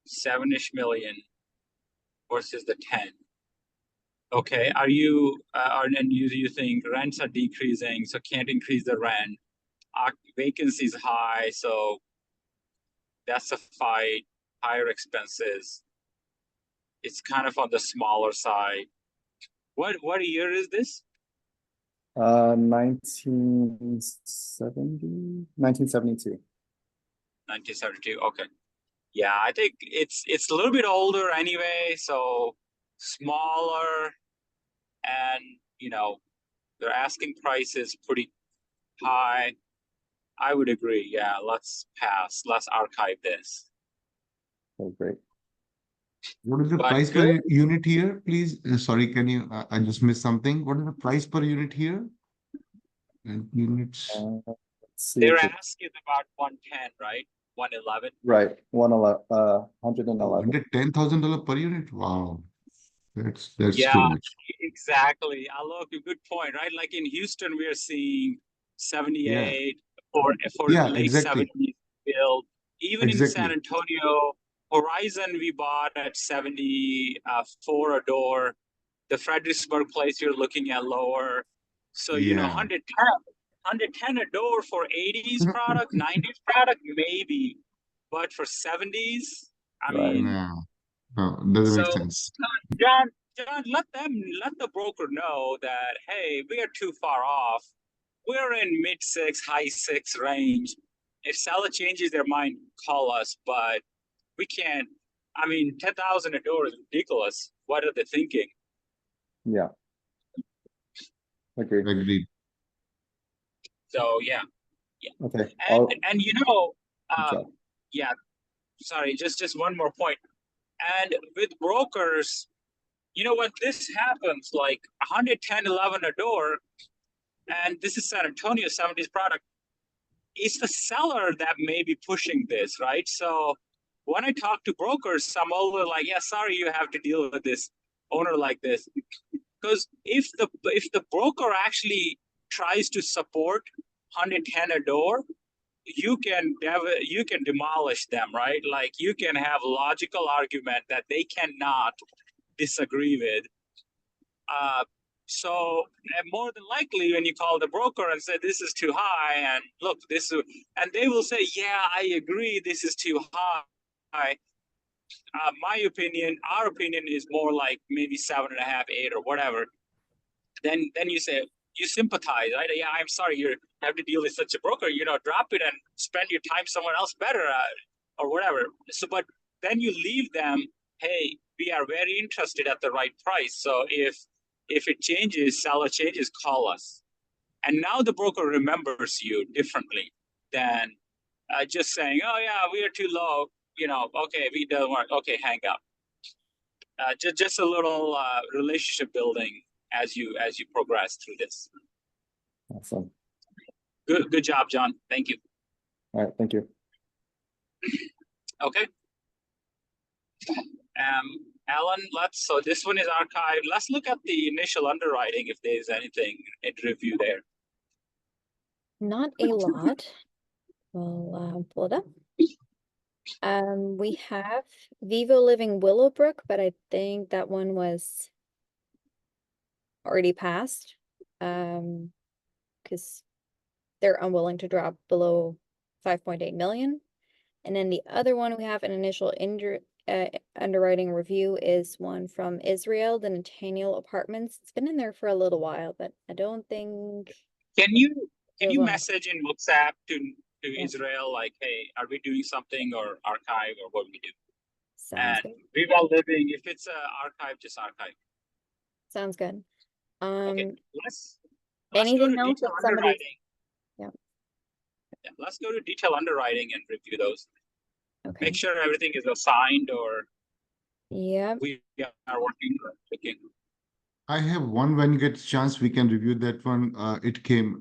$7-ish million versus the 10. Okay, are you and you think rents are decreasing, so can't increase the rent? Vacancy is high, so that's a fight. Higher expenses. It's kind of on the smaller side. What year is this? 1972. 1972. Okay. Yeah, I think it's a little bit older anyway, so smaller, and their asking price is pretty high. I would agree. Yeah, let's pass. Let's archive this. Oh, great. What is the But price good. per unit here, please? Sorry, can you? I just missed something. What is the price per unit here? Units. Let's see. Their ask is about 110, right? 111. Right, 111. $110,000 per unit. Wow, that's Yeah, too much. exactly. Look, a good point, right? Like in Houston, we are seeing 78 Yeah. for Yeah, late exactly. 70s build. Even in San Exactly. Antonio, Horizon we bought at 74 a door. The Fredericksburg place you're looking at lower. So Yeah. 110 a door for 80s product, 90s product, maybe. But for 70s, I Right. mean, No, doesn't make so sense. John, let the broker know that, hey, we are too far off. We're in mid 6, high 6 range. If seller changes their mind, call us, but we can't. I mean, 10,000 a door is ridiculous. What are they thinking? Yeah. Agreed. Agreed. So yeah. Okay. And Okay. yeah. Sorry, just one more point. And with brokers, when this happens, like 110, 11 a door, and this is San Antonio 70s product, it's the seller that may be pushing this, right? So when I talk to brokers, some always like, yeah, sorry, you have to deal with this owner like this. Because if the broker actually tries to support 110 a door, you can demolish them, right? Like you can have logical argument that they cannot disagree with. So more than likely, when you call the broker and say this is too high, and look, and they will say, yeah, I agree, this is too high. Our opinion is more like maybe 7.5, 8, or whatever. Then you say you sympathize, right? Yeah, I'm sorry you have to deal with such a broker. Drop it and spend your time somewhere else better, or whatever. So, but then you leave them. Hey, we are very interested at the right price. So if it changes, seller changes, call us. And now the broker remembers you differently than just saying, oh yeah, we are too low. Okay, we don't want. Okay, hang up. Just a little relationship building as you progress through this. Awesome. Good job, John. Thank you. All right, thank you. Okay. Alan, so this one is archived. Let's look at the initial underwriting if there's anything in review there. Not a lot. We'll pull it up. We have Vivo Living Willowbrook, but I think that one was already passed. Because they're unwilling to drop below 5.8 million. And then the other one we have an initial underwriting review is one from Israel, the Nathaniel Apartments. It's been in there for a little while, but I don't think. Can you Well, message in WhatsApp to Israel, like, hey, are we doing something, or archive, or what we do? Sounds good. Viva Living, if it's archive, just archive. Sounds good. Okay, let's anything go to else detail that somebody? underwriting. Yeah. Let's go to detail underwriting and review those. Okay. Make sure everything is assigned, or yeah, we are working. I have one. When you get a chance, we can review that one. It came,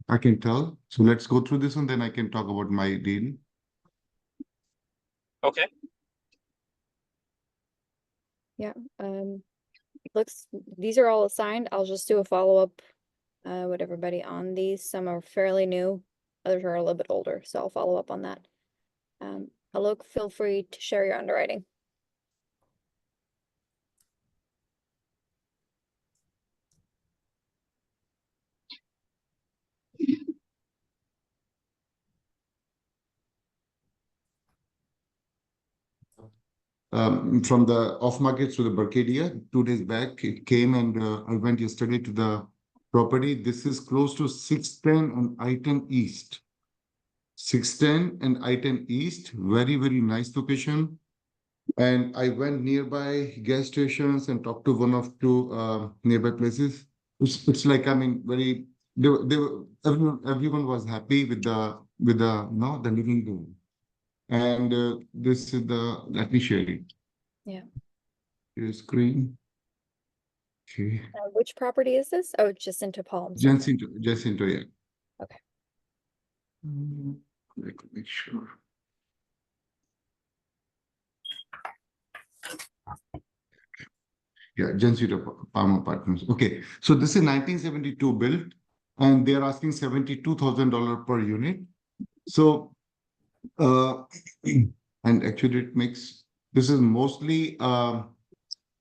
I can tell. So let's go through this one, then I can talk about my deal. Okay. Yeah. These are all assigned. I'll just do a follow-up with everybody on these. Some are fairly new, others are a little bit older, so I'll follow up on that. Alok, feel free to share your underwriting. From the off market to the Berkadia, 2 days back, it came, and I went yesterday to the property. This is close to 610 and I-10 East. 610 and I-10 East, very, very nice location. And I went nearby gas stations and talked to one of two nearby places. It's like, I mean, everyone was happy with the the living room. And this is let me share it. Yeah. Here's screen. Okay. Which property is this? Oh, Jacinto Palms. Okay. Jacinto, yeah. Okay. Let me make sure. Yeah, Jacinto Palm Apartments. Okay, so this is 1972 built, and they're asking $72,000 per unit. So, and actually it makes, this is mostly,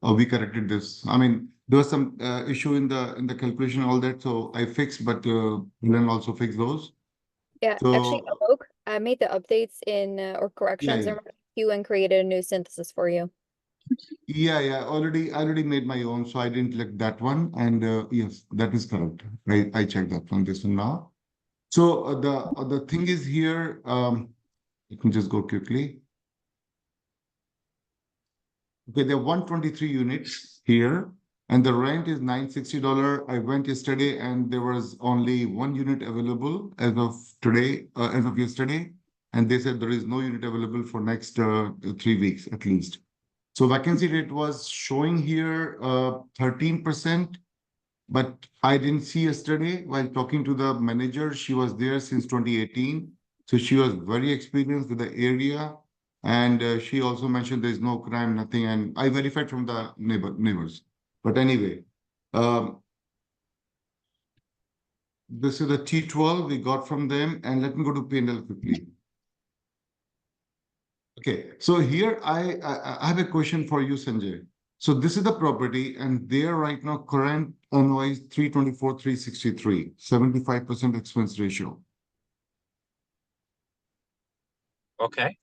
we corrected this. I mean, there was some issue in the calculation, all that, so I fixed, but Glenn also fixed those. Yeah, So, actually, Alok, I made the updates in or corrections yeah. in Q and created a new synthesis for you. Yeah, already made my own, so I didn't select that one. And yes, that is correct. I checked that one, this one now. So the thing is here, you can just go quickly. Okay, there are 123 units here, and the rent is $960. I went yesterday, and there was only one unit available as of today, as of yesterday, and they said there is no unit available for next 3 weeks at least. So vacancy rate was showing here 13%, but I didn't see yesterday while talking to the manager. She was there since 2018. So she was very experienced with the area. And she also mentioned there's no crime, nothing. And I verified from the neighbors. But anyway, this is the T12 we got from them. And let me go to P&L quickly. Okay, so here I have a question for you, Sanjay. So this is the property, and there right now current NOI is 324, 363, 75% expense ratio. Okay.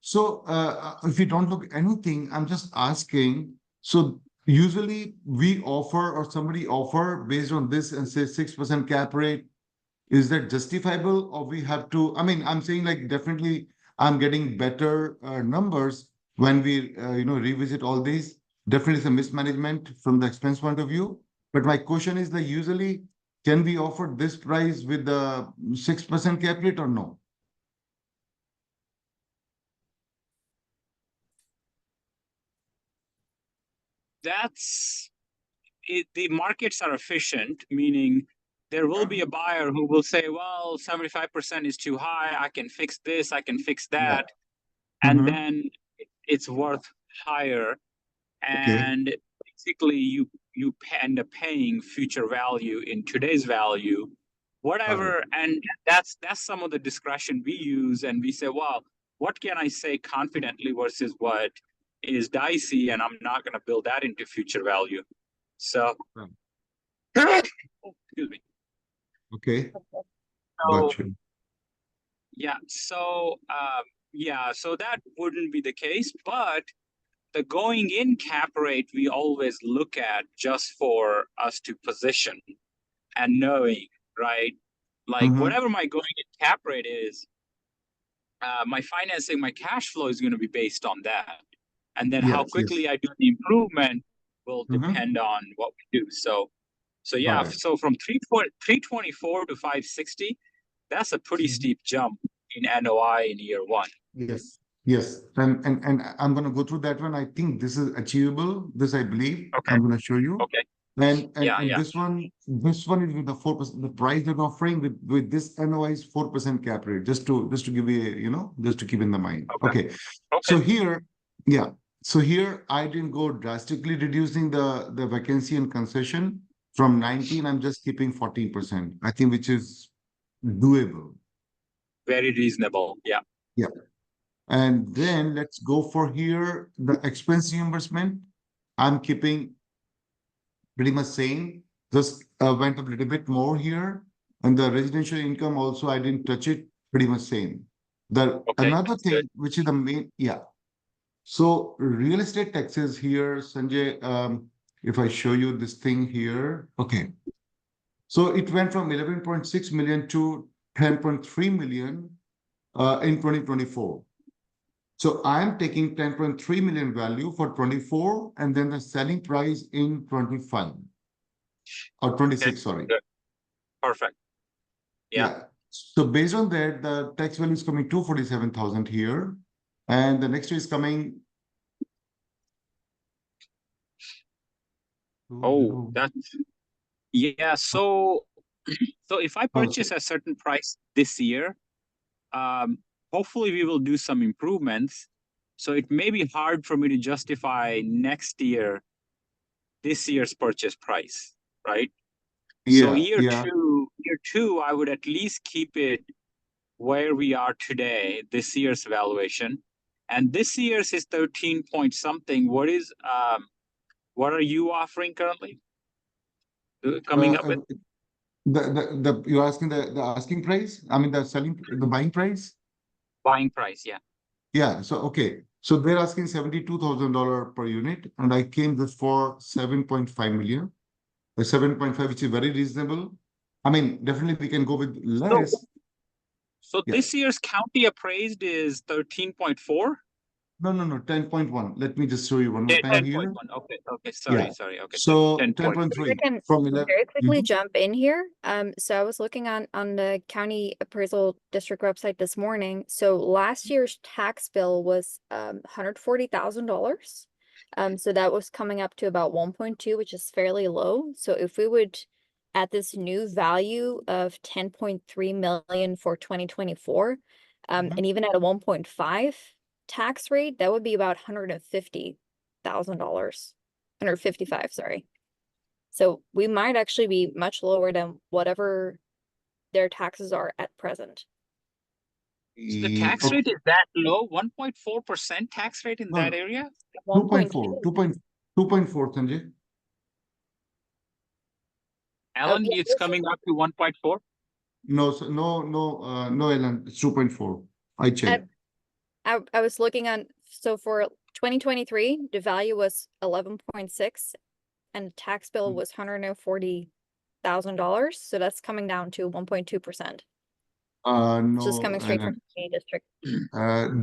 So if you don't look anything, I'm just asking. So usually we offer or somebody offer based on this and say 6% cap rate. Is that justifiable, or we have to? I mean, I'm saying like definitely I'm getting better numbers when we revisit all these. Definitely some mismanagement from the expense point of view. But my question is that usually can we offer this price with the 6% cap rate or no? That's it. The markets are efficient, meaning there will be a buyer who will say, well, 75% is too high. I can fix this, I can fix that. And then it's worth higher. Okay. And basically you end up paying future value in today's value, whatever. And that's some of the discretion we use, and we say, well, what can I say confidently versus what is dicey, and I'm not going to build that into future value. So excuse me. Okay. So Gotcha. yeah, so so that wouldn't be the case, but the going in cap rate we always look at just for us to position and knowing, right? Like whatever my going in cap rate is, my financing, my cash flow is going to be based on that. And then how Yes, quickly yes. I do the improvement will depend on what we do. So yeah, Got it. so from 324 to 560, that's a pretty steep jump in NOI in year one. Yes, yes. And I'm going to go through that one. I think this is achievable. This I believe. Okay. I'm going to show you. Okay. And Yeah. this one is with the 4%. The price they're offering with this NOI is 4% cap rate. Just to give you just to keep in the mind. Okay. So here, yeah. So here I didn't go drastically reducing the vacancy and concession from 19. I'm just keeping 14%. I think which is doable. Very reasonable. Yeah. Yeah. And then let's go for here, the expense reimbursement. I'm keeping pretty much same, just went up a little bit more here. And the residential income also, I didn't touch it, pretty much same. Another thing, which is the main, yeah. So real estate taxes here, Sanjay, if I show you this thing here, okay. So it went from 11.6 million to 10.3 million in 2024. So I'm taking 10.3 million value for 24 and then the selling price in 25 or 26, sorry. Good. Perfect. Yeah. So based on that, the tax value is coming 247,000 here. And the next is coming. Oh, that's, yeah. So if I purchase a certain price this year, hopefully we will do some improvements. So it may be hard for me to justify next year, this year's purchase price, right? So year two, I would at least keep it where we are today, this year's valuation. And this year's is 13 point something. What are you offering currently? Coming up with? You're asking the asking price? I mean the buying price? Buying price, yeah. Yeah, so okay. So they're asking $72,000 per unit, and I came just for 7.5 million. 7.5, which is very reasonable. I mean, definitely we can go with less. So this year's county appraised is 13.4? No, 10.1. Let me just show you one more time here. 10.1. Okay. Okay. Yeah. Sorry. Okay. So 10.1. I 10.3 can from 11. very quickly Mhm. jump in here. So I was looking on the county appraisal district website this morning. So last year's tax bill was $140,000. So that was coming up to about 1.2, which is fairly low. So if we would at this new value of 10.3 million for 2024, Mhm. and even at a 1.5 tax rate, that would be about $150,000. 155, sorry. So we might actually be much lower than whatever their taxes are at present. So the tax Okay. rate is that low? 1.4% tax rate in No, that area? 2.4, 2.4, Sanjay. Alan, yeah, it's coming up to 1.4. No, no, Ellen, it's 2.4. I checked. I was looking on, so for 2023, the value was 11.6 and the tax bill was $140,000. So that's coming down to 1.2%. Just No, coming straight from Ellen. the county district.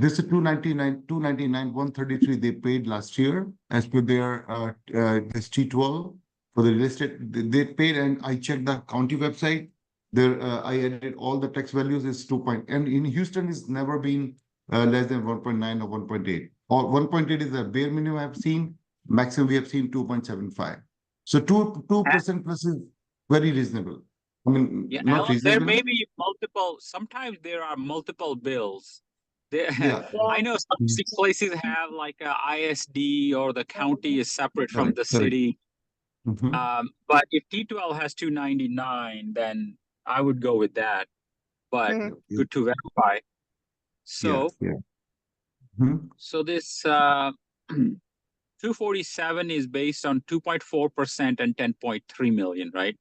This is 299, 133 they paid last year as per their this T12 for the real estate. They paid, and I checked the county website. There, I added all the tax values is 2 point, and in Houston it's never been less than 1.9 or 1.8. Or 1.8 is the bare minimum I've seen. Maximum we have seen 2.75. So 2% plus is very reasonable. I mean, Yeah, not Alan, there reasonable. may be multiple, sometimes there are multiple bills. There, Yeah. I know some Mhm. places have like a ISD or the county is separate from Correct. the Correct. city. Mhm. But if T12 has 299, then I would go with that. But Mhm. Yeah. good to verify. Yeah. So, Yeah. Mhm. so this 247 is based on 2.4% and 10.3 million, right?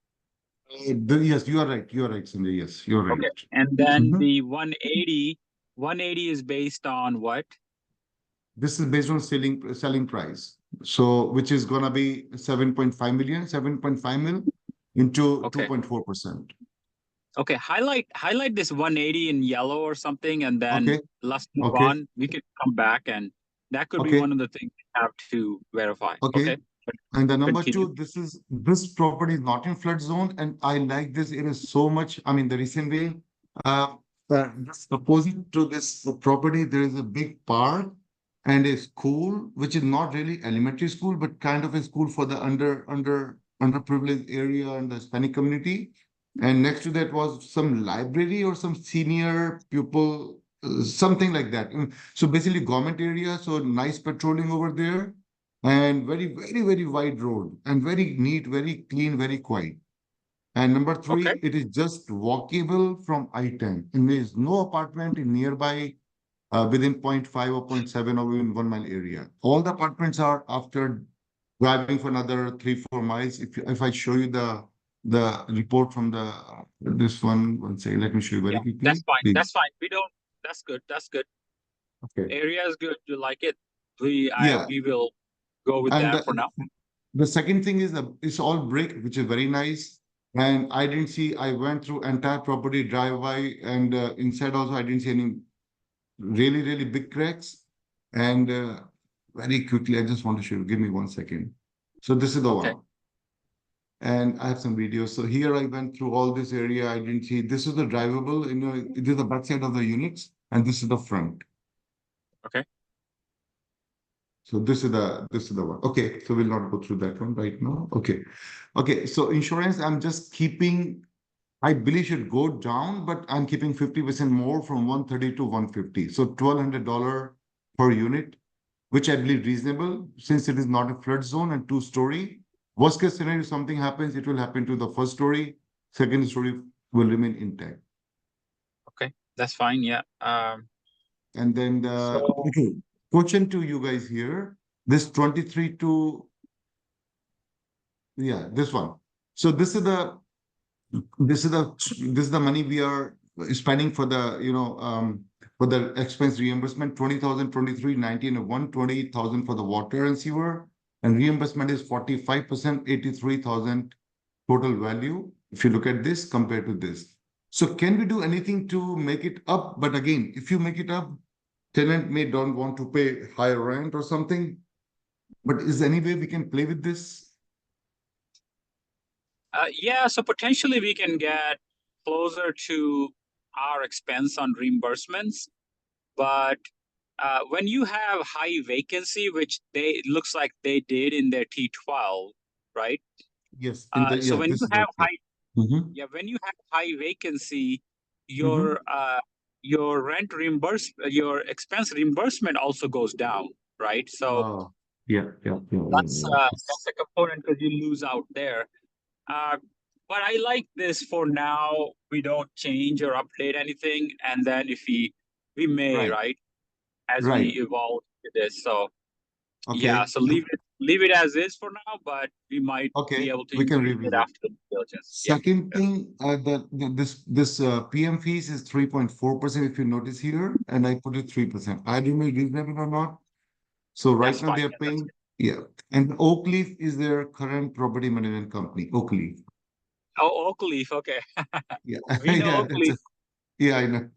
Yes, you are right. You are right, Sanjay. Yes, you're right. Okay. And then Mhm. the 180 is based on what? This is based on selling price. So which is gonna be 7.5 million, 7.5 mil into Okay. 2.4%. Okay. Highlight this 180 in yellow or something, and then Okay. let's move Okay. on. We could come back, and that could be Okay. one of the things we have to verify. Okay. Okay. But And the number continue. two, this property is not in flood zone, and I like this. It is so much. I mean, the recent way, uh, just opposite to this property, there is a big park and a school, which is not really elementary school, but kind of a school for the underprivileged area and the Hispanic community. And next to that was some library or some senior pupil, something like that. So basically, government area. So nice patrolling over there and very wide road and very neat, very clean, very quiet. And number Okay. three, it is just walkable from I-10, and there is no apartment in nearby within 0.5 or 0.7 or in 1 mile area. All the apartments are after driving for another 3-4 miles. If I show you the report from the this one second, let me show you Yeah, very that's quickly, fine. That's please. fine. We don't. That's good. That's good. Okay. Area is good. You like it? Yeah, We will go with and that for now. the second thing is it's all brick, which is very nice. And I didn't see, I went through entire property drive-by and inside also I didn't see any really big cracks. And very quickly, I just want to show you, give me 1 second. So this is the Okay. one. And I have some videos. So here I went through all this area. I didn't see, this is the drivable, it is the backside of the units and this is the front. Okay. So this is the one. Okay, so we'll not go through that one right now. Okay. Okay, so insurance, I'm just keeping, I believe should go down, but I'm keeping 50% more from 130 to 150. So $1,200 per unit, which I believe reasonable since it is not a flood zone and 2-story. Worst case scenario, something happens, it will happen to the first story, second story will remain intact. Okay. That's fine. Yeah. And then So okay, question to you guys here. This 23 to, yeah, this one. So this is the money we are spending for the for the expense reimbursement. 20,000 23 19 and 120,000 for the water and sewer, and reimbursement is 45%, 83,000 total value if you look at this compared to this. So can we do anything to make it up? But again, if you make it up, tenant may don't want to pay higher rent or something. But is there any way we can play with this? Yeah, so potentially we can get closer to our expense on reimbursements, but when you have high vacancy, which it looks like they did in their T12, right? Yes, So when this you is have right. when you have high vacancy, Mhm. your rent your expense reimbursement also goes down, right? So Oh, yeah. that's a component because you lose out there. Uh, but I like this for now. We don't change or update anything, and then if we may, Right, right, as we right. evolve to this. So yeah, Okay. so leave it as is for now, but we might be Okay, able to we can increase it revisit. after the diligence. Yeah. Second thing, this PM fees is 3.4% if you notice here, and I put it 3%. I don't know reasonable or not. So right That's now fine. they are Yeah, that's paying, yeah. And Oak Leaf is their current property management company, Oak Leaf. Oh, Oak Leaf. Okay. Yeah, We know yeah, Oak Leaf. yeah, I know.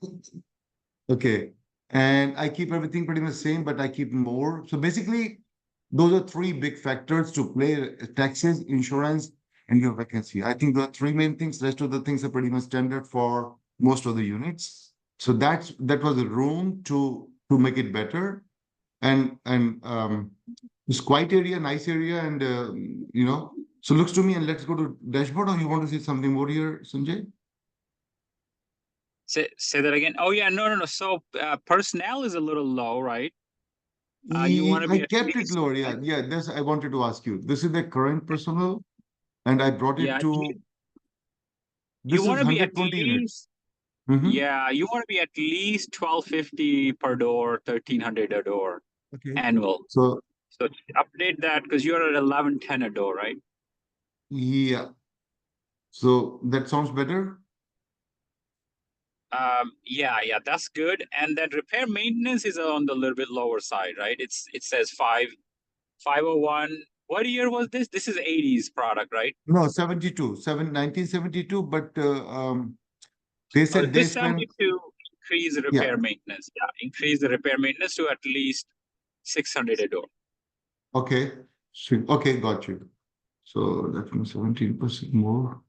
Okay, and I keep everything pretty much same, but I keep more. So basically, those are three big factors to play: taxes, insurance, and your vacancy. I think the three main things. Rest of the things are pretty much standard for most of the units. So that was the room to make it better. And it's quiet area, nice area, and so looks to me. And let's go to dashboard. Or you want to say something more here, Sanjay? Say that again. Oh yeah, no. So personnel is a little low, right? You want to I be at kept it least, lower. Yeah. That's I wanted to ask you. This is the current personal, and I brought it yeah, to. you This is want to be at 120 units. least, Mm-hmm. yeah, you want to be at least 1250 per door, 1300 a door Okay. annual. So So update that because you're at 1110 a door, right? yeah. So that sounds better. Yeah, that's good. And then repair maintenance is on the little bit lower side, right? It says 501. What year was this? This is 80s product, right? No, 72, 1972. But they Oh, said they this spent. 72 increase the Yeah. repair maintenance. Yeah, increase the repair maintenance to at least 600 a door. Okay. Okay, got you. So that means 17% more.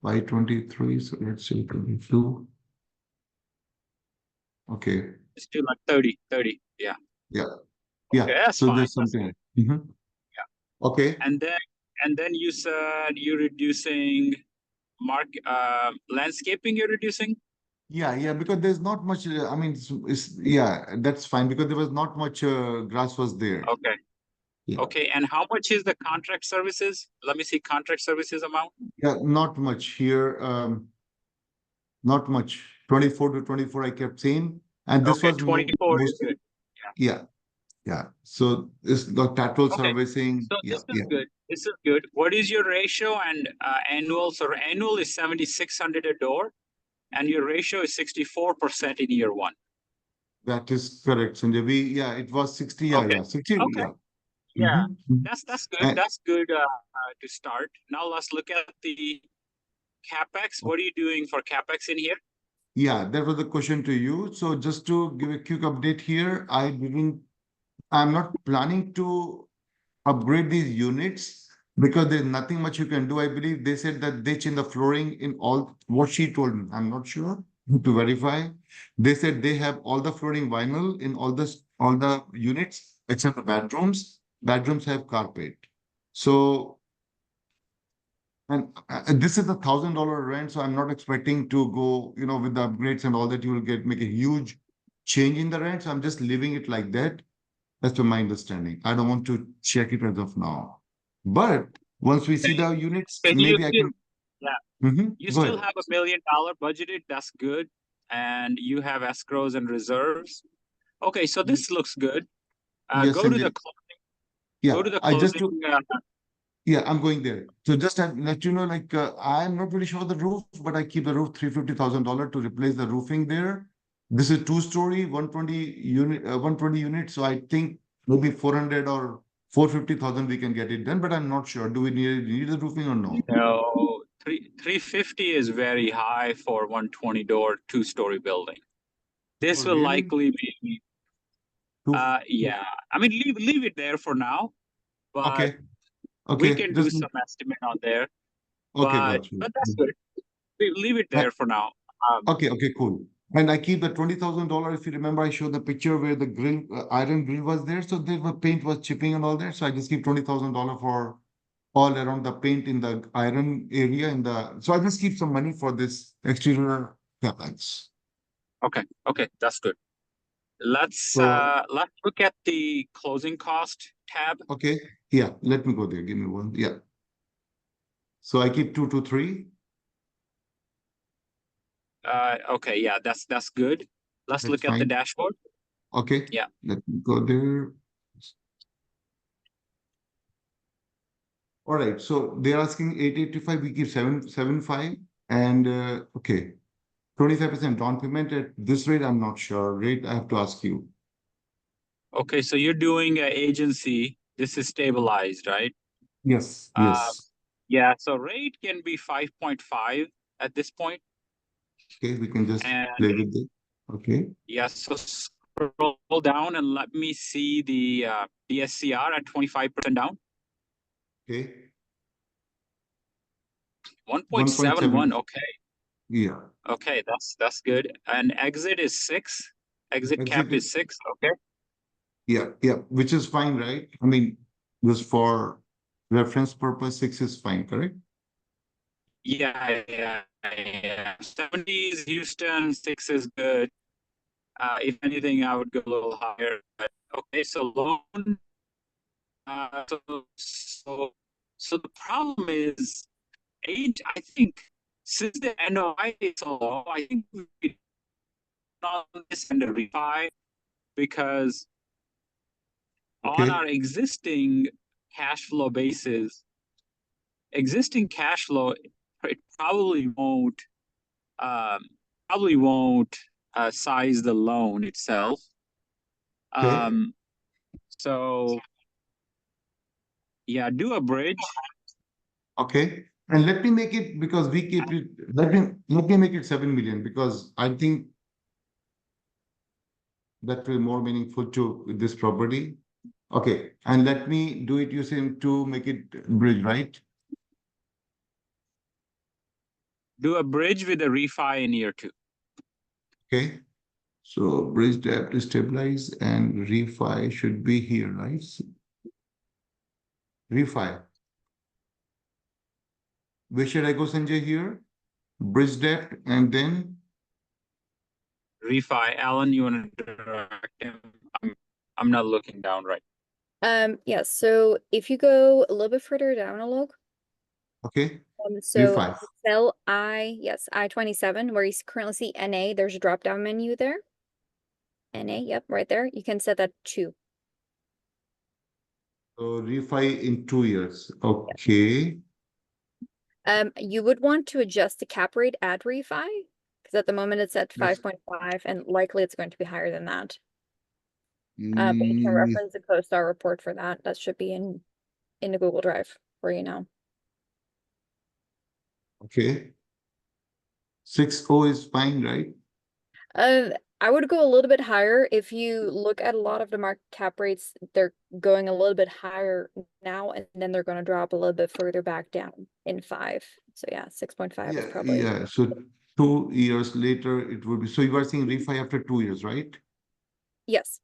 523. So let's say 22. Okay. It's still like 30. Yeah. Yeah. Okay, Yeah. that's So fine. there's That's something. good. Yeah. Okay. And then you said you're reducing landscaping, you're reducing? Yeah, because there's not much. I mean, yeah, that's fine because there was not much grass was there. Okay. Yeah, Okay. And how much is the contract services? Let me see contract services amount. yeah, not much here. Not much. 24 to 24, I kept saying, and this Okay, was 24 is mostly. good. Yeah, yeah. So it's the tattoo Okay. servicing. So Yeah, this is yeah. good. This is good. What is your ratio and annual? So annual is 7,600 a door, and your ratio is 64% in year one. That is correct, Sanjay. Yeah, it was 60. Okay. 60. Okay. Yeah. Yeah, Mhm. that's good. And That's good to start. Now let's look at the CapEx. What are you doing for CapEx in here? yeah, that was the question to you. So just to give a quick update here, I'm not planning to upgrade these units because there's nothing much you can do. I believe they said that they change the flooring in all what she told me. I'm not sure to verify. They said they have all the flooring vinyl in all the units except the bedrooms. Bedrooms have carpet. So and this is $1,000 rent, so I'm not expecting to go, with the upgrades and all that. You will make a huge change in the rent. So I'm just leaving it like that. That's to my understanding. I don't want to check it as of now. But once we see the units, Can you maybe I still, can. yeah, you Go still ahead. have $1 million budgeted. That's good. And you have escrows and reserves. Okay, so this looks good. Yes, Go to Sanjay. the Yeah, go to the I just closing. to yeah, I'm going there. So just to let you know, like I'm not really sure of the roof, but I keep the roof $350,000 to replace the roofing there. This is two-story, 120 units. So I think maybe 400 or 450,000 we can get it done, but I'm not sure. Do we need the roofing or no? No, 350 is very high for 120 door 2-story building. Oh, This will really? likely be Yeah, I mean, leave it there for now, but Okay, we okay, can do just, some estimate on there. okay, But got you. that's good. Leave it there for now. Okay, okay, cool. And I keep the $20,000. If you remember, I showed the picture where the grill, iron grill was there. So there the paint was chipping and all that. So I just keep $20,000 for all around the paint in the iron area in the. So I just keep some money for this exterior capex. Okay, that's good. Let's So look at the closing cost tab. okay, yeah, let me go there. Give me one. Yeah. So I keep 2 to 3. Okay, yeah, that's good. Let's That's look at the fine. dashboard. Okay. Yeah. Let me go there. All right. So they're asking 885. We keep 775. And okay, 25% down payment at this rate. I'm not sure. Rate, I have to ask you. Okay, so you're doing an agency. This is stabilized, right? Yes. Yes. Yeah, so rate can be 5.5 at this point. Okay. We can just And play with it. Okay. yeah, so scroll down and let me see the DSCR at 25% down. Okay. 1.71. Okay. Yeah. Okay, that's good. And exit is 6. Exit cap Exit. is 6. Okay. Yeah. Yeah. Which is fine, right? I mean, just for reference purpose, 6 is fine, correct? Yeah. 70 is Houston, 6 is good. If anything, I would go a little higher. But okay, so loan. So the problem is age. I think since the NOI is so low, I think we on this and the refi because on our existing cash flow basis, existing cash flow, it probably won't size the loan itself. So yeah, do a bridge. Okay. And let me make it because we keep it, let me make it 7 million because I think that will more meaningful to this property. Okay. And let me do it using to make it bridge, right? Do a bridge with a refi in year 2. Okay. So bridge debt is stabilized and refi should be here, right? Refi. Where should I go, Sanjay, here? Bridge debt and then Refi, Alan, you want to direct him? I'm not looking down right. Yeah, so if you go a little bit further down a log, okay. so Refi. cell I-27, where you currently see NA, there's a drop-down menu there. NA, yep, right there. You can set that to. So refi in 2 years. Okay. You would want to adjust the cap rate at refi, because at the moment it's at Yes. 5.5, and likely it's going to be higher than that. But you can reference the CoStar report for that. That should be in the Google Drive for you now. Okay. 6.0 is fine, right? I would go a little bit higher. If you look at a lot of the market cap rates, they're going a little bit higher now, and then they're going to drop a little bit further back down in 5. So yeah, 6.5 is probably. Yeah. So 2 years later, it would be. So you are saying refi after 2 years, right? Yes.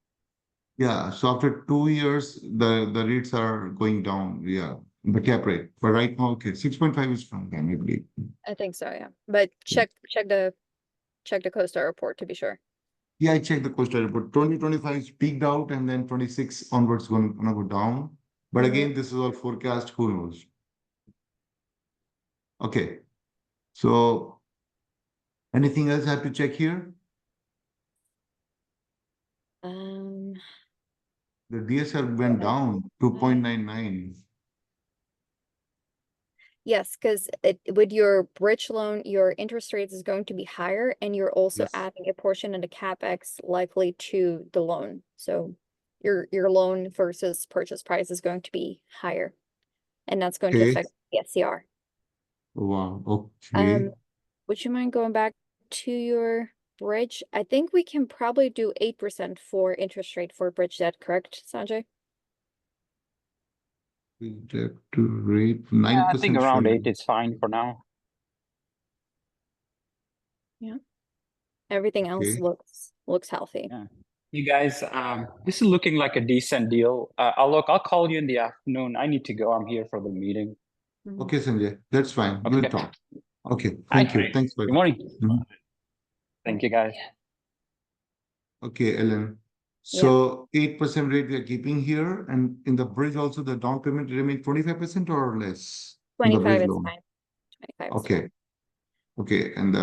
Yeah. So after 2 years, the rates are going down. Yeah. The cap rate. But right now, okay, 6.5 is fine, then I believe. I think so, yeah. But check the CoStar report to be sure. Yeah, I checked the CoStar report. 2025 is peaked out and then 26 onwards gonna go down. But again, this is all forecast, who knows? Okay. So anything else I have to check here? The DSR went down 2.99. Yes, because with your bridge loan, your interest rates is going to be higher, and you're also Yes. adding a portion of the CapEx likely to the loan. So your loan versus purchase price is going to be higher, and that's going to Okay. affect the SCR. Wow. Okay. Would you mind going back to your bridge, I think we can probably do 8% for interest rate for bridge debt, correct, Sanjay? Debt to rate Yeah, I think 9% around should 8 is fine for now. Everything else Okay. looks healthy. Yeah. You guys, this is looking like a decent deal. I'll call you in the afternoon. I need to go. I'm here for the meeting. Mhm. Okay, Sanjay, that's fine. Okay. We'll talk. Okay, Hi. thank you. Thanks for Good morning. Mhm. Thank you, guys. Okay, Ellen. Yeah. So 8% rate we are keeping here, and in the bridge also the down payment remain 25% or less in the 25 bridge is loan. fine. 25 is Okay. fine. Okay, and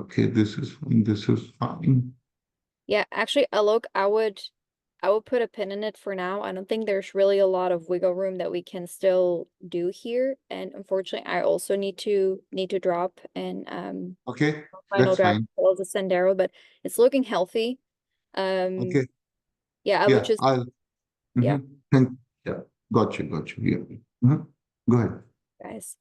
okay, this is fine. This is fine. Yeah, actually, Alok, I would put a pin in it for now. I don't think there's really a lot of wiggle room that we can still do here. And unfortunately, I also need to drop and Okay, final that's draft fine. as a Sendero, but it's looking healthy. Okay, Yeah, I would yeah, just I'll. Yeah. Thank, yeah, got you. Yeah. Go ahead. guys.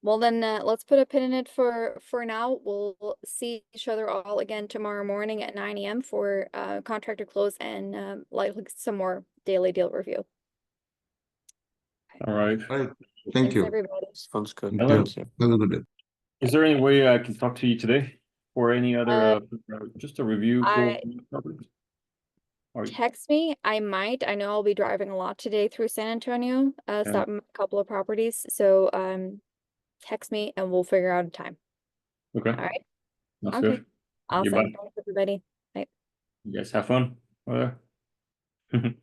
Well then let's put a pin in it for now. We'll see each other all again tomorrow morning at 9 a.m. for contractor close and likely some more daily deal review. All right. All right, thank Thanks, you. everybody. Sounds good. Yeah, Thanks. Yeah. have a good day. Is there any way I can talk to you today for any other, just a review for I- properties? Or- Text me. I might. I know I'll be driving a lot today through San Antonio, stopping at a couple of properties. So text me and we'll figure out a time. Okay, All right. that's Okay. good. Awesome. Bye. Thanks, everybody. You guys have fun over there.